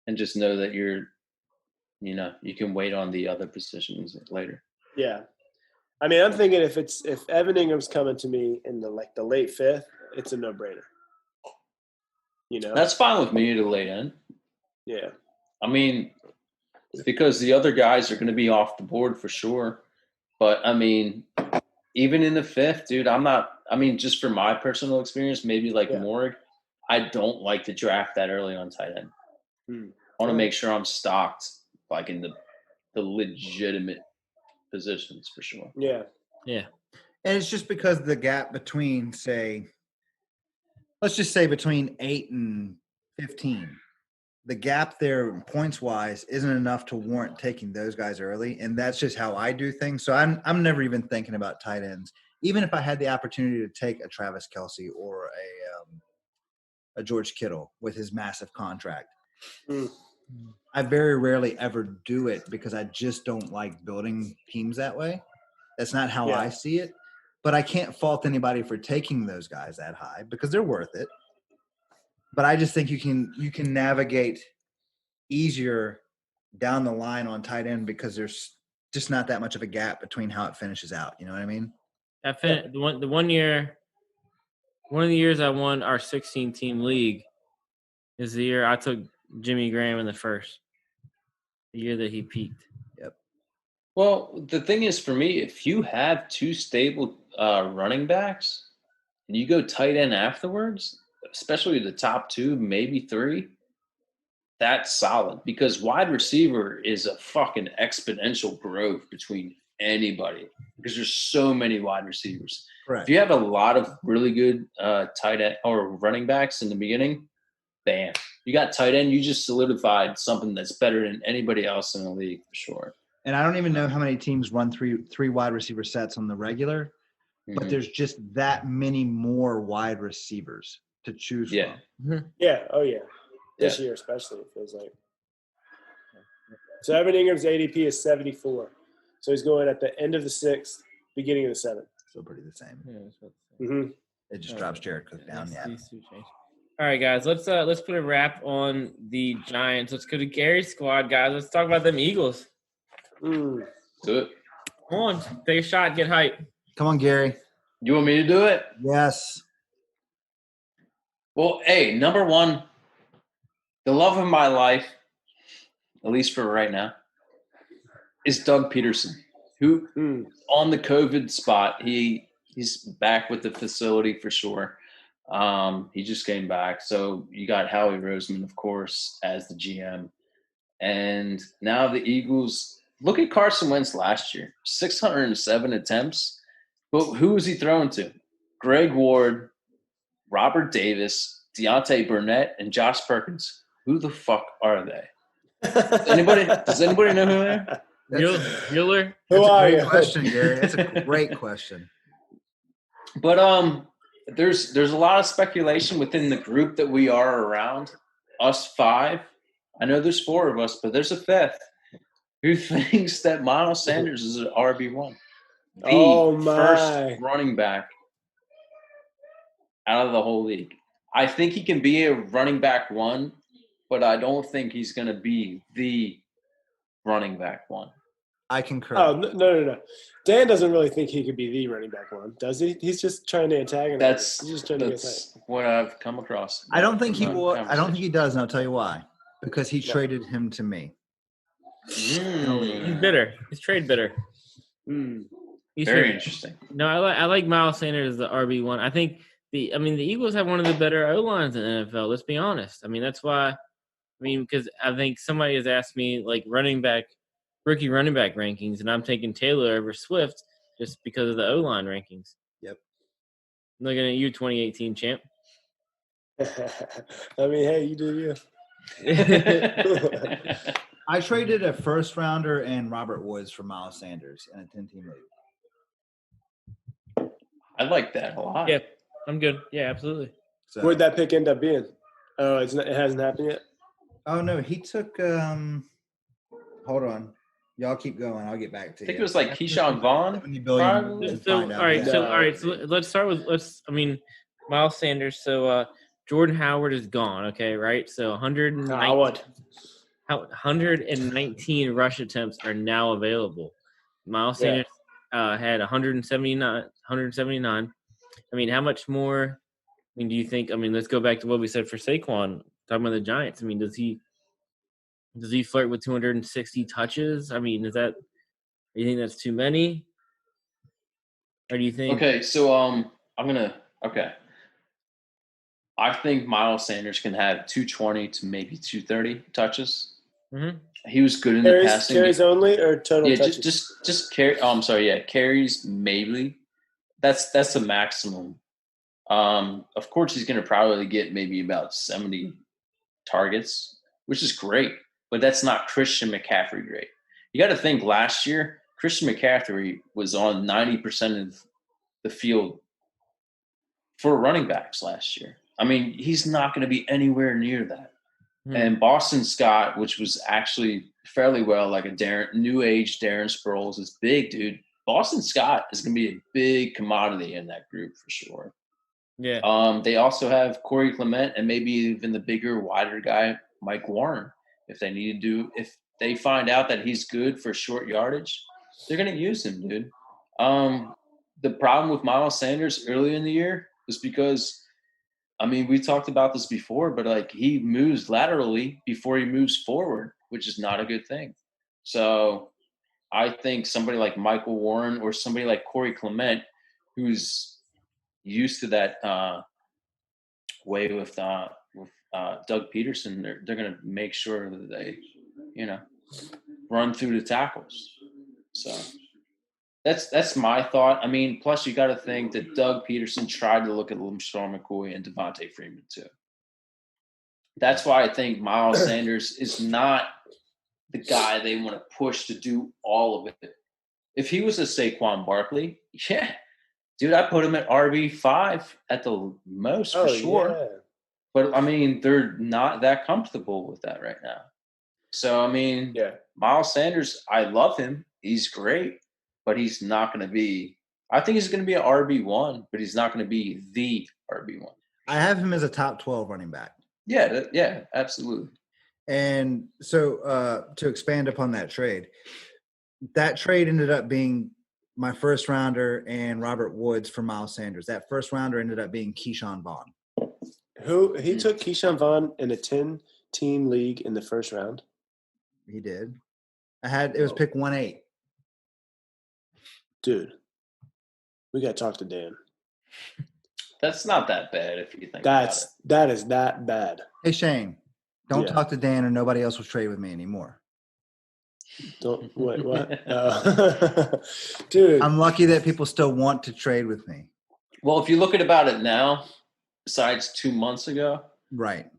And just know that you can wait on the other positions later. Yeah. I mean, I'm thinking if Evan Ingram's coming to me in the late 5th, it's a no-brainer. That's fine with me to late end. Yeah. I mean, because the other guys are going to be off the board for sure. But I mean, even in the 5th, dude, just for my personal experience, maybe Morg, I don't like to draft that early on tight end. I want to make sure I'm stocked in the legitimate positions for sure. Yeah. Yeah. And it's just because the gap between, let's just say between 8 and 15, the gap there points-wise isn't enough to warrant taking those guys early, and that's just how I do things. So I'm never even thinking about tight ends, even if I had the opportunity to take a Travis Kelce or a George Kittle with his massive contract. I very rarely ever do it because I just don't like building teams that way. That's not how I see it. But I can't fault anybody for taking those guys that high because they're worth it. But I just think you can navigate easier down the line on tight end because there's just not that much of a gap between how it finishes out. You know what I mean? One of the years I won our 16-team league is the year I took Jimmy Graham in the first, the year that he peaked. Yep. Well, the thing is, for me, if you have 2 stable running backs and you go tight end afterwards, especially the top 2, maybe 3, that's solid because wide receiver is a fucking exponential growth between anybody because there's so many wide receivers. Correct. If you have a lot of really good tight end or running backs in the beginning, bam, you got tight end. You just solidified something that's better than anybody else in the league for sure. And I don't even know how many teams run three wide receiver sets on the regular, but there's just that many more wide receivers to choose from. Yeah. Oh, yeah. This year especially, it feels like. So Evan Ingram's ADP is 74. So he's going at the end of the 6th, beginning of the 7th. Still pretty the same. Yeah, that's what I'm saying. Mm-hmm. It just drops Jared Cook down. Yeah. All right, guys. Let's put a wrap on the Giants. Let's go to Gary's squad, guys. Let's talk about them Eagles. Mm. Do it. Come on, take a shot, get hype. Come on, Gary. You want me to do it? Yes. Well, hey, number one, the love of my life, at least for right now, is Doug Peterson, who on the COVID spot, he's back with the facility for sure. He just came back. So you got Howie Roseman, of course, as the GM. And now the Eagles, look at Carson Wentz last year, 607 attempts. But who was he throwing to? Greg Ward, Robert Davis, Deontay Burnett, and Josh Perkins. Who the fuck are they? Does anybody know who they are? Mueller? Who are you? Question, Gary. That's a great question. But there's a lot of speculation within the group that we are around, us 5. I know there's 4 of us, but there's a 5th who thinks that Miles Sanders is an RB1. The first running back out of the whole league. I think he can be a running back 1, but I don't think he's going to be the running back 1. I concur. Oh, no. Dan doesn't really think he could be the running back 1, does he? He's just trying to antagonize. He's just trying to get that's what I've come across. I don't think he will. I don't think he does, and I'll tell you why. Because he traded him to me. He's bitter. He's trade bitter. Very interesting. No, I like Miles Sanders as the RB1. I think the Eagles have one of the better O-lines in the NFL. Let's be honest. I mean, that's why. Because I think somebody has asked me like rookie running back rankings, and I'm taking Taylor over Swift just because of the O-line rankings. Yep. Looking at you, 2018 champ. I mean, hey, you do you. I traded a first rounder and Robert Woods for Miles Sanders in a 10-team league. I like that a lot. Yeah, I'm good. Yeah, absolutely. So, Where'd that pick end up being? Oh, it hasn't happened yet? Oh, no, he took hold on. Y'all keep going. I'll get back to you. I think it was like Keyshawn Vaughn. All right. So let's start with Miles Sanders. So Jordan Howard is gone. Okay, right. So 119 rush attempts are now available. Miles Sanders had 179. I mean, how much more? Do you think? Let's go back to what we said for Saquon. Talking about the Giants. Does he flirt with 260 touches? Do you think that's too many? Or do you think? Okay, so I think Miles Sanders can have 220 to maybe 230 touches. Mm-hmm. He was good in the passing. Carries only or total touches? Just carry. Oh, I'm sorry. Yeah, carries maybe. That's the maximum. Of course, he's going to probably get maybe about 70 targets, which is great. But that's not Christian McCaffrey great. You got to think last year, Christian McCaffrey was on 90% of the field for running backs last year. He's not going to be anywhere near that. And Boston Scott, which was actually fairly well, like a new age Darren Sproles, is big, dude. Boston Scott is going to be a big commodity in that group for sure. Yeah. They also have Corey Clement and maybe even the bigger, wider guy, Mike Warren. If they find out that he's good for short yardage, they're going to use him, dude. The problem with Miles Sanders early in the year was because, we talked about this before, but he moves laterally before he moves forward, which is not a good thing. So I think somebody like Michael Warren or somebody like Corey Clement, who's used to that way with Doug Peterson, they're going to make sure that they, run through the tackles. So That's my thought. I mean, plus you got to think that Doug Peterson tried to look at LaShawn McCoy and Devontae Freeman too. That's why I think Miles Sanders is not the guy they want to push to do all of it. If he was a Saquon Barkley, yeah, dude, I put him at RB5 at the most for sure. Yeah. But I mean, they're not that comfortable with that right now. So I mean, Yeah. Miles Sanders, I love him. He's great, but he's not going to be. I think he's going to be an RB1, but he's not going to be the RB1. I have him as a top 12 running back. Yeah, yeah, absolutely. And so to expand upon that trade ended up being my first rounder and Robert Woods for Miles Sanders. That first rounder ended up being Keyshawn Vaughn. Who he took Keyshawn Vaughn in a 10-team league in the first round. He did. It was pick 1-8. Dude, we got to talk to Dan. That's not that bad if you think That is that bad. Hey, Shane, don't talk to Dan or nobody else will trade with me anymore. Don't wait, what? Dude. I'm lucky that people still want to trade with me. Well, if you look at about it now, besides 2 months ago, right,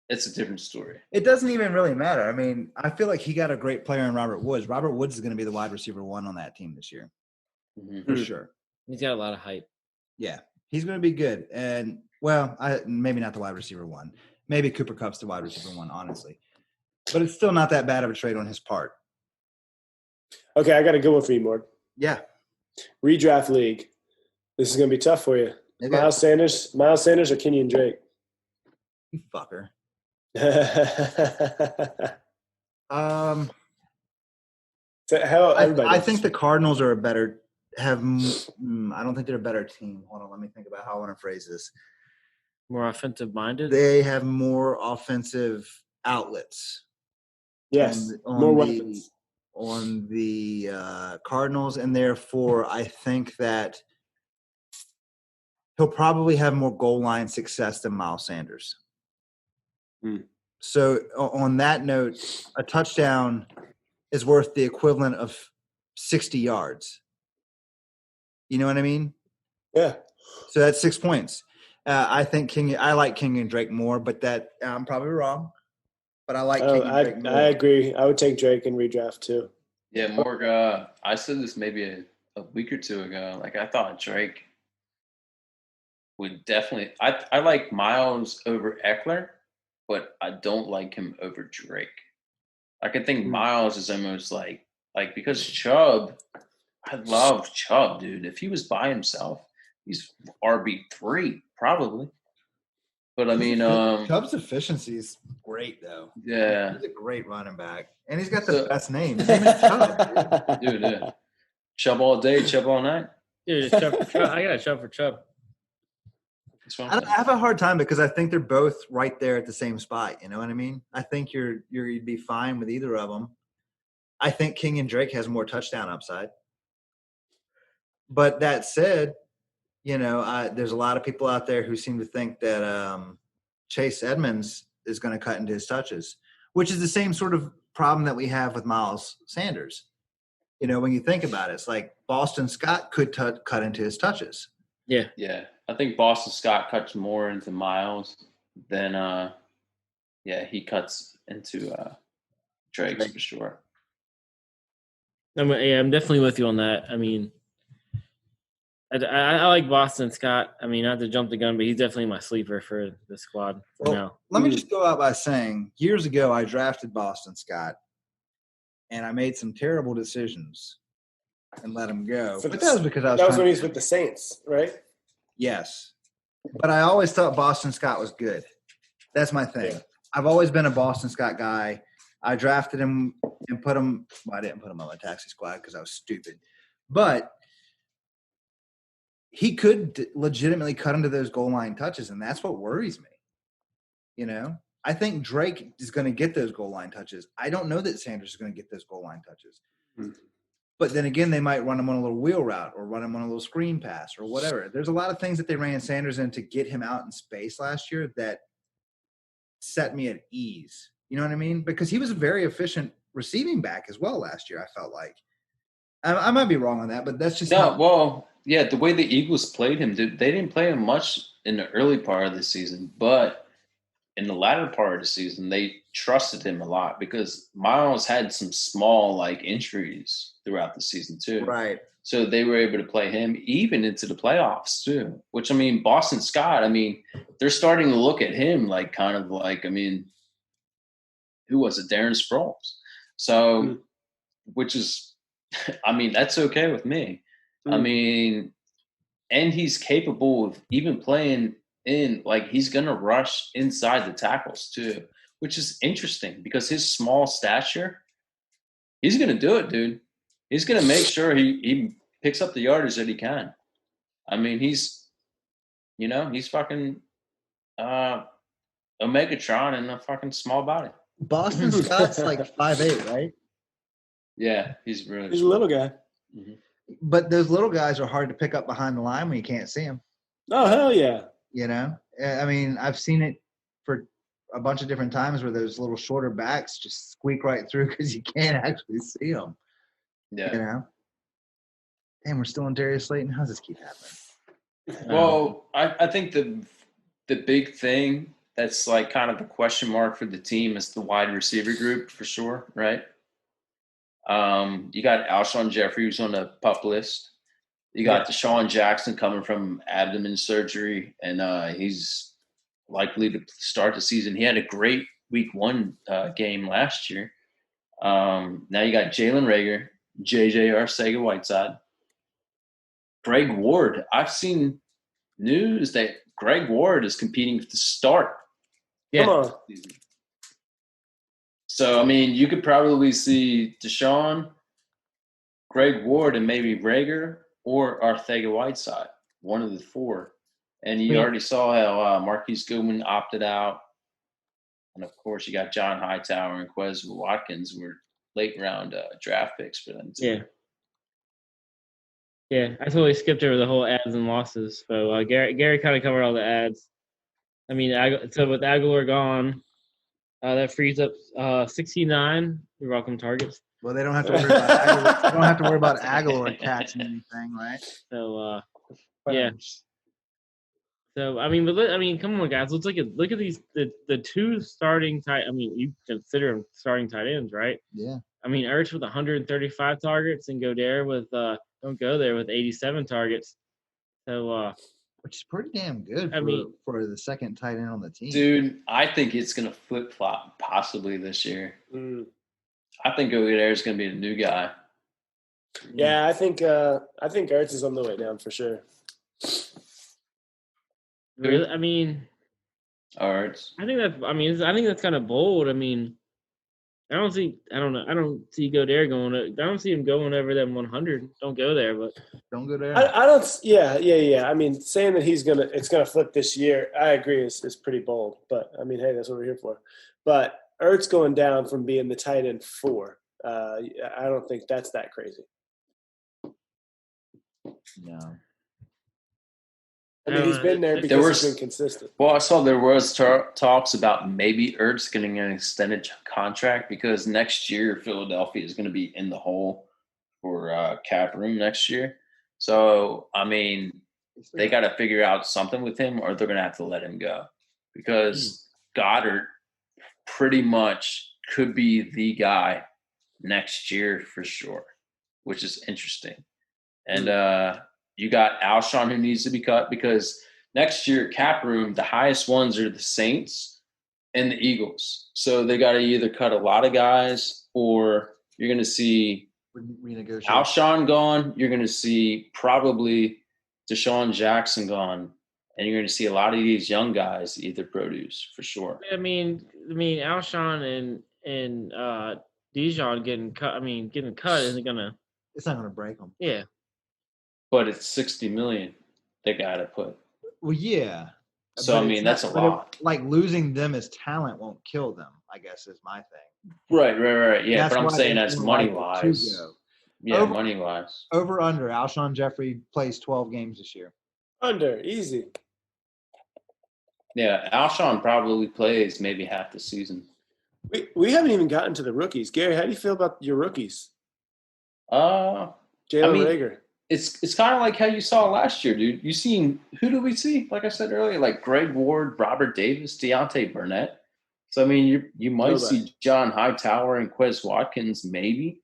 it's a different story. It doesn't even really matter. I mean, I feel like he got a great player in Robert Woods. Robert Woods is going to be the wide receiver 1 on that team this year. For sure. He's got a lot of hype. Yeah, he's going to be good. And, well, maybe not the wide receiver 1. Maybe Cooper Kupp's the wide receiver 1, honestly. But it's still not that bad of a trade on his part. Okay, I got a good one for you, Mord. Yeah. Redraft league. This is going to be tough for you. Okay. Miles Sanders or Kenyon Drake? You fucker. I think the Cardinals are I don't think they're a better team. Hold on, let me think about how I want to phrase this. More offensive minded? They have more offensive outlets. Yes, more weapons. On the Cardinals, and therefore I think that he'll probably have more goal line success than Miles Sanders. So on that note, a touchdown is worth the equivalent of 60 yards. You know what I mean? Yeah. So that's 6 points. I like Kenyon Drake more, but I'm probably wrong. But I like Kenyon Drake more. I agree. I would take Drake in redraft too. Yeah, Morg, I said this maybe a week or two ago. Like, I thought Drake would definitely – I like Miles over Eckler, but I don't like him over Drake. Like, I think Miles is almost like because Chubb – I love Chubb, dude. If he was by himself, he's RB3 probably. But I mean, Chubb's efficiency is great, though. Yeah, he's a great running back, and he's got the best name. His name is Chubb, dude. Yeah. Chubb all day, Chubb all night. Dude, it's Chubb for Chubb. I got a Chubb for Chubb. I have a hard time because I think they're both right there at the same spot. You know what I mean? I think you'd be fine with either of them. I think Kenyon Drake has more touchdown upside. But that said, there's a lot of people out there who seem to think that Chase Edmonds is going to cut into his touches, which is the same sort of problem that we have with Miles Sanders. When you think about it, it's like Boston Scott could cut into his touches. Yeah. Yeah. I think Boston Scott cuts more into Miles than he cuts into Drake for sure. I'm definitely with you on that. I mean, I like Boston Scott. I mean, not to jump the gun, but he's definitely my sleeper for the squad for now. Let me just go out by saying, years ago I drafted Boston Scott, and I made some terrible decisions and let him go. But that was because that was when he was with the Saints, right? Yes. But I always thought Boston Scott was good. That's my thing. Yeah. I've always been a Boston Scott guy. I drafted him and put him – well, I didn't put him on my taxi squad because I was stupid. But he could legitimately cut into those goal line touches, and that's what worries me. I think Drake is going to get those goal line touches. I don't know that Sanders is going to get those goal line touches. Mm-hmm. But then again, they might run him on a little wheel route or run him on a little screen pass or whatever. There's a lot of things that they ran Sanders in to get him out in space last year that set me at ease. You know what I mean? Because he was a very efficient receiving back as well last year, I felt like. I might be wrong on that, but that's just No, well, yeah, the way the Eagles played him, they didn't play him much in the early part of the season, but in the latter part of the season, they trusted him a lot because Miles had some small like injuries throughout the season too. right. So they were able to play him even into the playoffs too, which I mean, Boston Scott, I mean, they're starting to look at him like kind of like, I mean, who was it? Darren Sproles. So, which is, I mean, that's okay with me. I mean, and he's capable of even playing in, like, he's going to rush inside the tackles too, which is interesting because his small stature, he's going to do it, dude. He's going to make sure he picks up the yardage that he can. I mean, he's fucking Omegatron in a fucking small body. Boston Scott's like 5'8", right? Yeah, he's really He's a little guy. Mm-hmm. But those little guys are hard to pick up behind the line when you can't see them. Oh, hell yeah. You know? I mean, I've seen it for a bunch of different times where those little shorter backs just squeak right through because you can't actually see them. Yeah. You know? Damn, we're still in Darius Slayton. How does this keep happening? Well, I think the big thing that's like kind of a question mark for the team is the wide receiver group for sure, right? You got Alshon Jeffrey who's on the PUP list. You got Deshaun Jackson coming from abdomen surgery, and he's likely to start the season. He had a great week 1 game last year. Now you got Jalen Reagor, JJ Arcega-Whiteside, Greg Ward. I've seen news that Greg Ward is competing to start. Come on. So, I mean, you could probably see Deshaun, Greg Ward, and maybe Reagor or Arcega-Whiteside, one of the 4. And you already saw how Marquise Goodwin opted out. And, of course, you got John Hightower and Quez Watkins were late round draft picks for them, too. Yeah, I totally skipped over the whole ads and losses. So Gary kind of covered all the ads. I mean, so with Aguilar gone, that frees up 69. You're welcome targets. Well, they don't have to worry about Aguilar. They don't have to worry about Aguilar catching anything, right? So yeah. So I mean, come on, guys. Let's look at these the 2 starting tight. I mean, you consider them starting tight ends, right? Yeah. I mean, Ertz with 135 targets and Godare with don't go there with 87 targets. So which is pretty damn good for the second tight end on the team. Dude, I think it's going to flip-flop possibly this year. I think Godare is going to be the new guy. Yeah, I think Ertz is on the way down for sure. Really? I mean, Ertz. I think that's kind of bold. I mean, I don't see Godare going. I don't see him going over that 100. Don't go there, but don't go there. I don't. Yeah. I mean, saying that it's gonna flip this year, I agree is pretty bold. But I mean, hey, that's what we're here for. But Ertz going down from being the tight end 4, I don't think that's that crazy. No. I mean, he's been there because he's been consistent. Well, I saw there was talks about maybe Ertz getting an extended contract because next year Philadelphia is going to be in the hole for cap room next year. So, I mean, they got to figure out something with him or they're going to have to let him go because Goddard pretty much could be the guy next year for sure, which is interesting. And you got Alshon who needs to be cut because next year, cap room, the highest ones are the Saints and the Eagles. So they got to either cut a lot of guys or you're going to see Alshon gone. You're going to see probably Deshaun Jackson gone. And you're going to see a lot of these young guys either produce for sure. I mean, Alshon and Dijon getting cut. I mean, getting cut isn't going to. It's not going to break them. Yeah. But it's $60 million they got to put. Well, yeah. So, I mean, that's a lot. Like losing them as talent won't kill them, I guess, is my thing. Right. Yeah, but I'm saying that's money-wise. Yeah, money-wise. Over, under. Alshon Jeffrey plays 12 games this year. Under. Easy. Yeah, Alshon probably plays maybe half the season. We haven't even gotten to the rookies. Gary, how do you feel about your rookies? Jalen Reagor. It's kind of like how you saw last year, dude. You seen who did we see? Like I said earlier, like Greg Ward, Robert Davis, Deontay Burnett. So I mean, you might see John Hightower and Quez Watkins, maybe,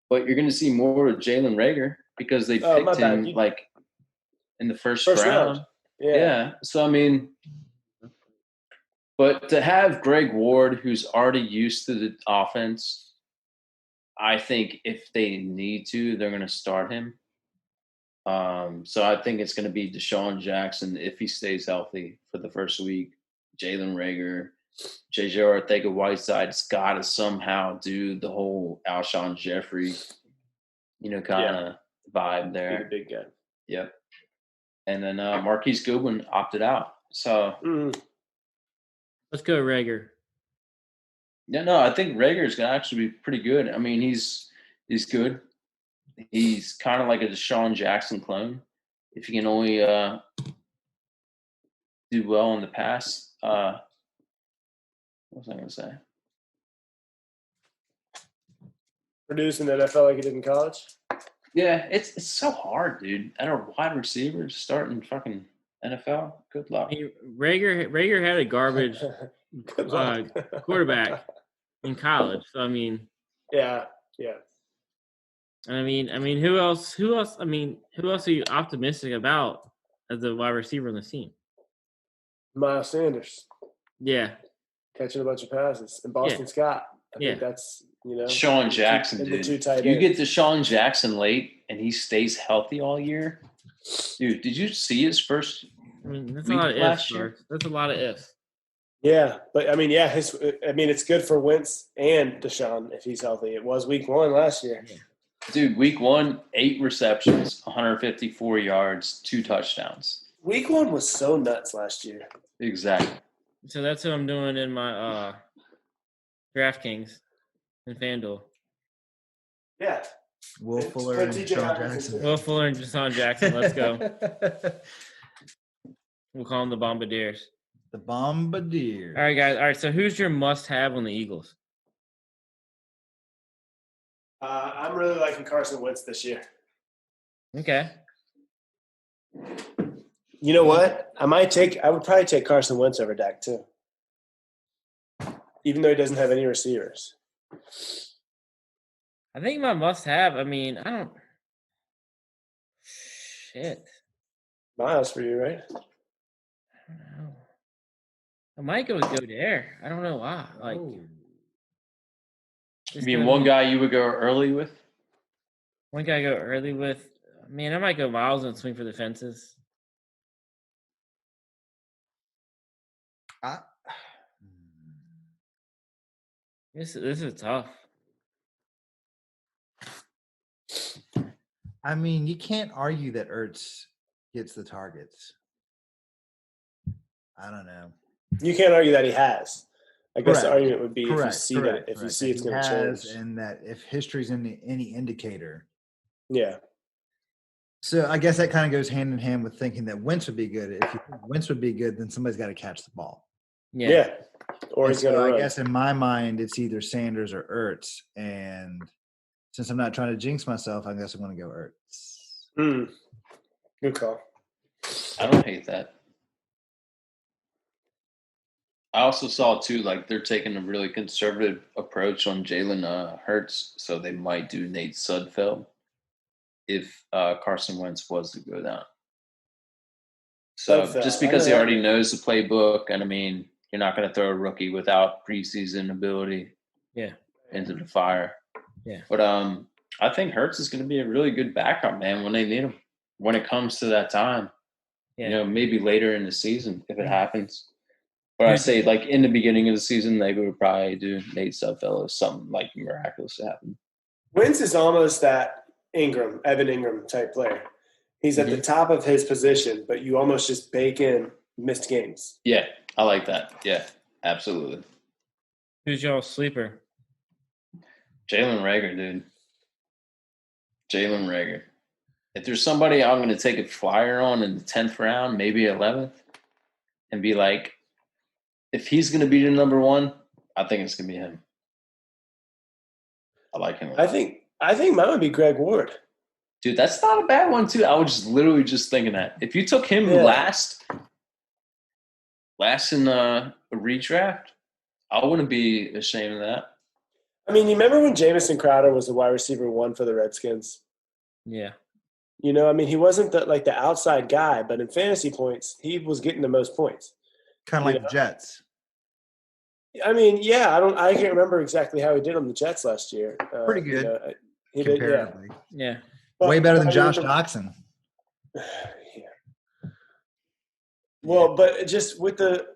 but you're going to see more of Jalen Reagor because they picked him like in the first round. Yeah. So I mean, but to have Greg Ward, who's already used to the offense, I think if they need to, they're going to start him. So I think it's going to be Deshaun Jackson if he stays healthy for the first week. Jalen Reagor, J.J. Arcega-Whiteside's got to somehow do the whole Alshon Jeffrey, kind of vibe there. He's a big guy. Yep. And then Marquise Goodwin opted out. So let's go Reagor. Yeah, no, I think Reagor is going to actually be pretty good. I mean, he's good. He's kind of like a Deshaun Jackson clone. If you can only do well in the pass, what was I going to say? Produce in the NFL like he did in college? Yeah, it's so hard, dude. And a wide receiver starting fucking NFL. Good luck. I mean, Reagor had a garbage quarterback in college. So I mean, yeah. I mean, who else? I mean, who else are you optimistic about as a wide receiver on the team? Miles Sanders. Yeah. Catching a bunch of passes. And Boston Scott. I think that's, Deshaun Jackson, dude. You get Deshaun Jackson late and he stays healthy all year. Dude, did you see his first that's a lot of ifs. That's a lot of ifs. Yeah, but I mean, it's good for Wentz and Deshaun if he's healthy. It was week 1 last year. Yeah. Dude, week 1, 8 receptions, 154 yards, 2 touchdowns. Week 1 was so nuts last year. Exactly. So that's what I'm doing in my DraftKings and FanDuel. Yeah. Will Fuller and Deshaun Jackson. Will Fuller and Deshaun Jackson. Let's go. We'll call them the Bombardiers. The Bombardiers. All right, guys. All right, so who's your must-have on the Eagles? I'm really liking Carson Wentz this year. Okay. You know what? I would probably take Carson Wentz over Dak too. Even though he doesn't have any receivers. I think my must-have, shit. Miles for you, right? I don't know. I might go there. I don't know why. You mean one guy you would go early with? One guy I go early with? Man, I might go Miles and swing for the fences. This is tough. I mean, you can't argue that Ertz gets the targets. I don't know. You can't argue that he has. I guess the argument would be if you see it's going to change. And that if history's any indicator. Yeah. So I guess that kind of goes hand in hand with thinking that Wentz would be good. If you think Wentz would be good, then somebody's got to catch the ball. Yeah. Or he's going to run. I guess in my mind, it's either Sanders or Ertz. And since I'm not trying to jinx myself, I guess I'm going to go Ertz. Good call. I don't hate that. I also saw, too, they're taking a really conservative approach on Jalen Hurts, so they might do Nate Sudfeld if Carson Wentz was to go down. So just because he already knows the playbook, and, I mean, you're not going to throw a rookie without preseason ability into the fire. Yeah. But I think Hurts is going to be a really good backup, man, when they need him, when it comes to that time. Yeah. Maybe later in the season if it happens. But I say, in the beginning of the season, they would probably do Nate Sudfeld if something miraculous happened. Wentz is almost that Evan Ingram type player. He's at the top of his position, but you almost just bake in missed games. Yeah, I like that. Yeah, absolutely. Who's y'all sleeper? Jalen Reagor, dude. Jalen Reagor. If there's somebody I'm going to take a flyer on in the 10th round, maybe 11th, and be like, if he's going to be the number one, I think it's going to be him. I like him a lot. I think mine would be Greg Ward. Dude, that's not a bad one, too. I was just literally just thinking that. If you took him last in a redraft, I wouldn't be ashamed of that. I mean, you remember when Jamison Crowder was the wide receiver 1 for the Redskins? Yeah. You know, I mean, he wasn't the outside guy, but in fantasy points, he was getting the most points. Kind of like the Jets. I mean, yeah, I can't remember exactly how he did on the Jets last year. Pretty good. You know, he comparatively. did, Yeah. Way better than Josh Doxson. Yeah. Well, but just with the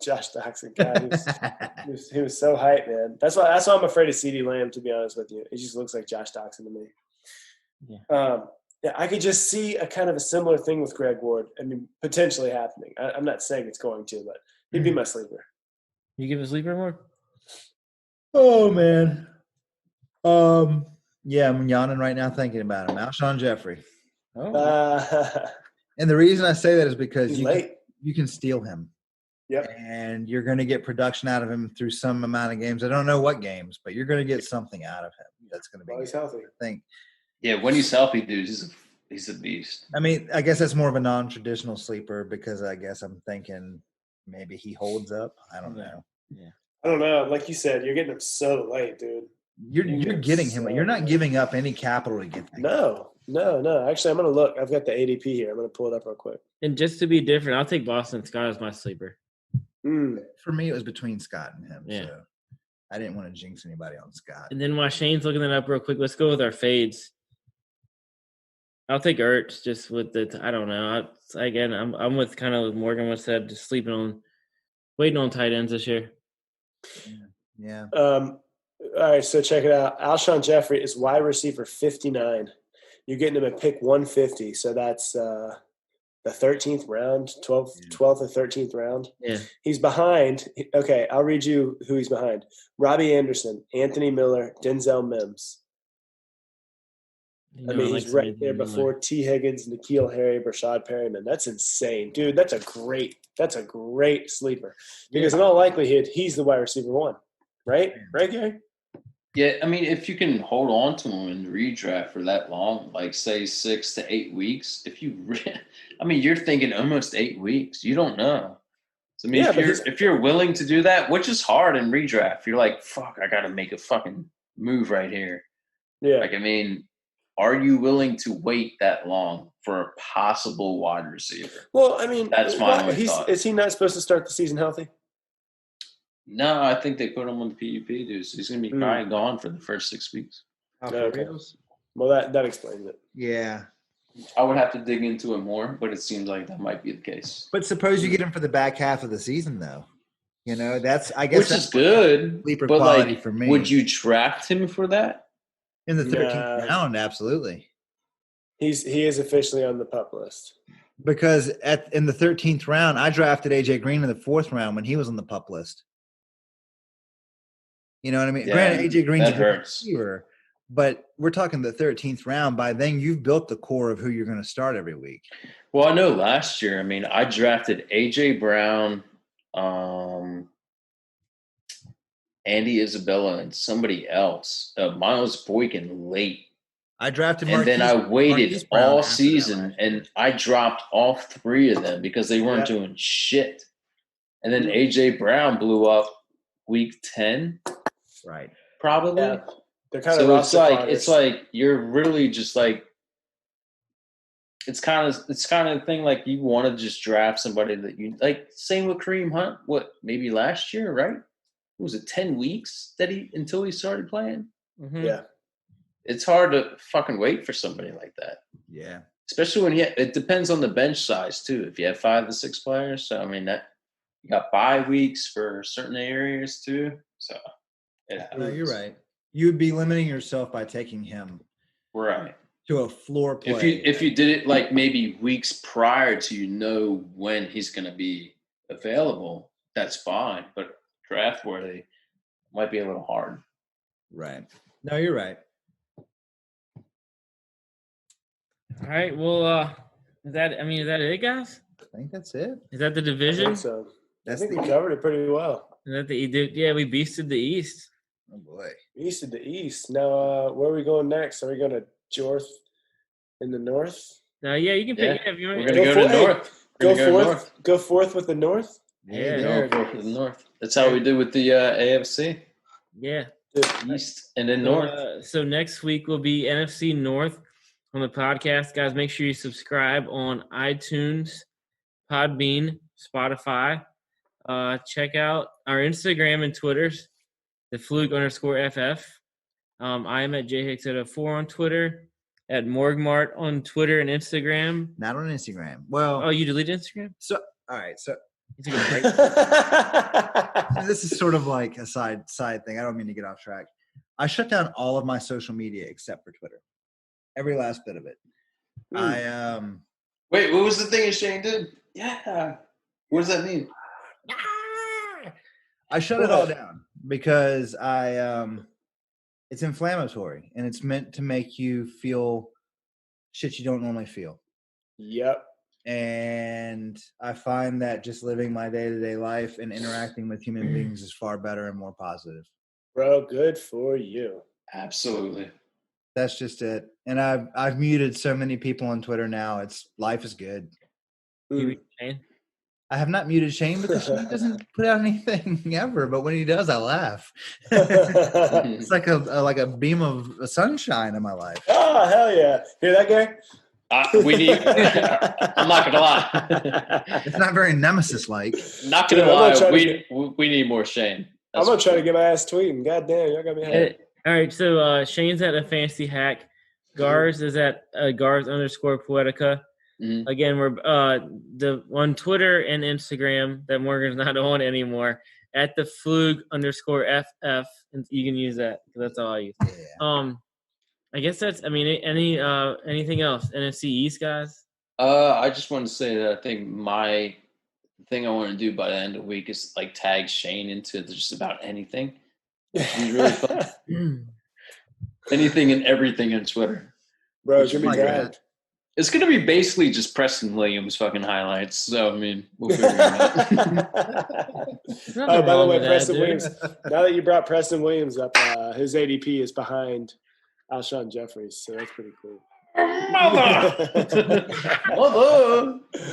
Josh Doxson guy, he was so hyped, man. That's why I'm afraid of CeeDee Lamb, to be honest with you. It just looks like Josh Doxson to me. Yeah. Yeah, I could just see a kind of a similar thing with Greg Ward. I mean, potentially happening. I'm not saying it's going to, but he'd be my sleeper. You give a sleeper more? Oh man. Yeah, I'm yawning right now thinking about him. Alshon Jeffrey. Oh. And the reason I say that is because you can steal him. Yep. And you're going to get production out of him through some amount of games. I don't know what games, but you're going to get something out of him. That's going to be he's healthy. I think. Yeah, when he's healthy, dude, he's a beast. I mean, I guess that's more of a non-traditional sleeper because I guess I'm thinking maybe he holds up. I don't know. Yeah. I don't know. Like you said, you're getting him so late, dude. You're getting him. You're not giving up any capital to get him. No. Actually, I'm going to look. I've got the ADP here. I'm going to pull it up real quick. And just to be different, I'll take Boston Scott as my sleeper. For me, it was between Scott and him. Yeah. So I didn't want to jinx anybody on Scott. And then while Shane's looking that up real quick, let's go with our fades. I'll take Ertz just with I don't know. I'm with kind of Morgan what said, just waiting on tight ends this year. Yeah. All right, so check it out. Alshon Jeffrey is wide receiver 59. You're getting him at pick 150, so that's the 13th round, 12th or 13th round. Yeah. He's behind. Okay, I'll read you who he's behind. Robbie Anderson, Anthony Miller, Denzel Mims. He's right there before T. Higgins, N'Keal Harry, Rashad Perryman. That's insane, dude. That's a great sleeper because in all likelihood, he's the wide receiver 1, right? Right, Gary? Yeah, I mean, if you can hold on to him in the redraft for that long, like say 6 to 8 weeks, you're thinking almost 8 weeks. You don't know. So, if you're willing to do that, which is hard in redraft, you're like, fuck, I got to make a fucking move right here. Yeah. Are you willing to wait that long for a possible wide receiver? Well, that's my only thought. Is he not supposed to start the season healthy? No, I think they put him on the PUP, dude. So he's going to be probably gone for the first 6 weeks. Okay. Well, that explains it. Yeah. I would have to dig into it more, but it seems like that might be the case. But suppose you get him for the back half of the season, though. You know, which is good. Sleeper but quality for me. Would you draft him for that? In the 13th round, absolutely. He is officially on the PUP list. Because in the 13th round, I drafted AJ Green in the 4th round when he was on the PUP list. You know what I mean? Yeah, granted, AJ Green's a good hurts. receiver, but we're talking the 13th round. By then, you've built the core of who you're going to start every week. Well, I know last year, I drafted AJ Brown, Andy Isabella, and somebody else, Miles Boykin, late. I drafted and then I waited all season, and I dropped all 3 of them because they weren't doing shit. And then AJ Brown blew up week 10, right? Probably. Yeah. They're kind of it's like you're really just like it's kind of the thing like you want to just draft somebody that you like. Same with Kareem Hunt. What, maybe last year, right? Was it 10 weeks until he started playing? Mm-hmm. Yeah. It's hard to fucking wait for somebody like that. Yeah. Especially when it depends on the bench size too. If you have 5 to 6 players, so that you got bye weeks for certain areas too. So no, you're right. You would be limiting yourself by taking him right to a floor play. If you did it like maybe weeks prior to when he's going to be available, that's fine. But draft worthy might be a little hard. Right. No, you're right. All right. Well, is that it, guys? I think that's it. Is that the division? I think so. I think we covered it pretty well. Is that we beasted the East. Oh boy. East of the East. Now, where are we going next? Are we going to Jorth in the north. Yeah, you can pick. Yeah, if you We're want. gonna go to north. Go We're gonna forth. north. Go forth with the north. Yeah. Go forth to the north. That's how we do with the AFC. Yeah. East and then north. So next week will be NFC North on the podcast, guys. Make sure you subscribe on iTunes, Podbean, Spotify. Check out our Instagram and Twitters, the Fluke_FF. I am at jhicks804 on Twitter, at Morgmart on Twitter and Instagram. Not on Instagram. Well, Oh, you deleted Instagram? so all right. So You took a break? this is sort of like a side thing. I don't mean to get off track. I shut down all of my social media except for Twitter. Every last bit of it. Wait, what was the thing that Shane did? Yeah. What does that mean? I shut it all down because it's inflammatory and it's meant to make you feel shit you don't normally feel. Yep. And I find that just living my day-to-day life and interacting with human beings is far better and more positive. Bro, good for you. Absolutely. That's just it. And I've muted so many people on Twitter now. Life is good. Shane? I have not muted Shane because Shane doesn't put out anything ever. But when he does, I laugh. It's like a beam of sunshine in my life. Oh, hell yeah. Hear that, Gary? We need. I'm not gonna lie. It's not very Nemesis-like. Not gonna lie. We need more Shane. I'm gonna try to get my ass tweeting. God damn, y'all got me happy. All right, so Shane's at a fancy hack. Gars is at Gars_Poetica. Mm-hmm. Again, we're on Twitter and Instagram that Morgan's not on anymore. At the Flug_FF, and you can use that because that's all I use. Yeah. I guess that's. I mean, anything else? NFC East, guys. I just want to say that I think my thing I want to do by the end of the week is like tag Shane into just about anything. It's really fun. Anything and everything on Twitter. Bro, it's gonna be bad. It's gonna be basically just Preston Williams fucking highlights. So I mean, we'll figure it out. Oh, by the way, Preston Williams. Now that you brought Preston Williams up, his ADP is behind Alshon Jeffries, so that's pretty cool. Mother.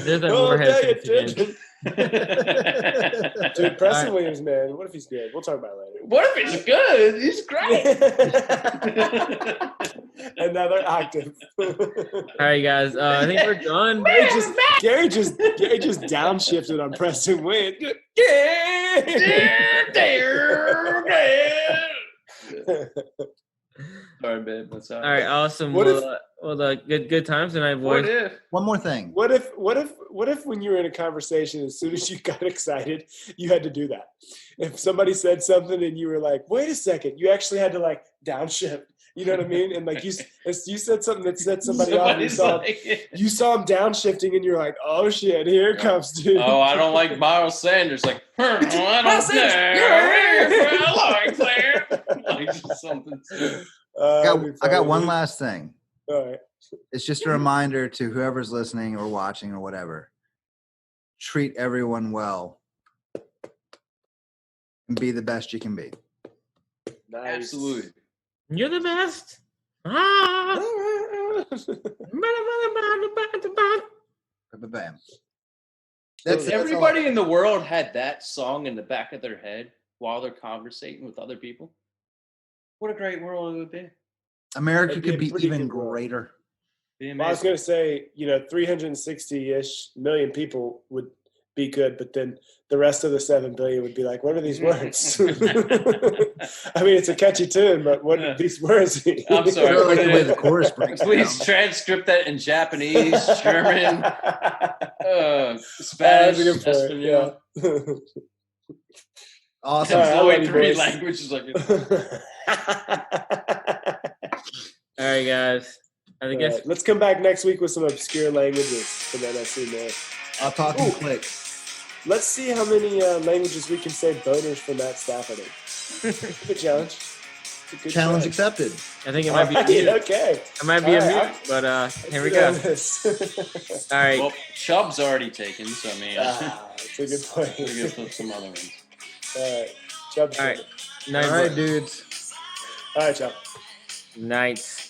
There's that Moorhead again. Dude, Preston Williams, man. What if he's good? We'll talk about it later. What if he's good? He's great. Another octave. All right, guys. I think we're done. Gary just downshifted on Preston Williams. Sorry, babe. That's all right. Awesome. Good times tonight, boys. One more thing. What if when you were in a conversation, as soon as you got excited, you had to do that? If somebody said something and you were like, "Wait a second," you actually had to like downshift. You know what I mean? And like you said something that set somebody off. You saw him downshifting, and you're like, "Oh shit, here it comes, dude." Oh, I don't like Miles Sanders. Like, I don't care. I like that. Like something. I got one last thing. All right. It's just a reminder to whoever's listening or watching or whatever. Treat everyone well and be the best you can be. Nice. Absolutely. You're the best. Bam. That's everybody in the world had that song in the back of their head while they're conversating with other people. What a great world it would be. America could be even greater. Well, I was going to say, 360-ish million people would be good, but then the rest of the 7 billion would be like, what are these words? I mean, it's a catchy tune, but what are these words? I'm sorry. I like the way the chorus breaks Please down. transcript that in Japanese, German, Spanish, Espanol. Yeah. Awesome. All right, 3 languages. Like All right, guys. I guess let's come back next week with some obscure languages from NFC North. I'll talk in clicks. Let's see how many languages we can say boners from Matt Stafford. Good challenge. Challenge accepted. I think it might be a mute. Okay. It might be a mute, but here we go. All right. Well, Chubb's already taken, so I mean, that's a good point. We're going to put some other ones. All right. Chubb's All right. All right, dudes. All right, Chubb. Night.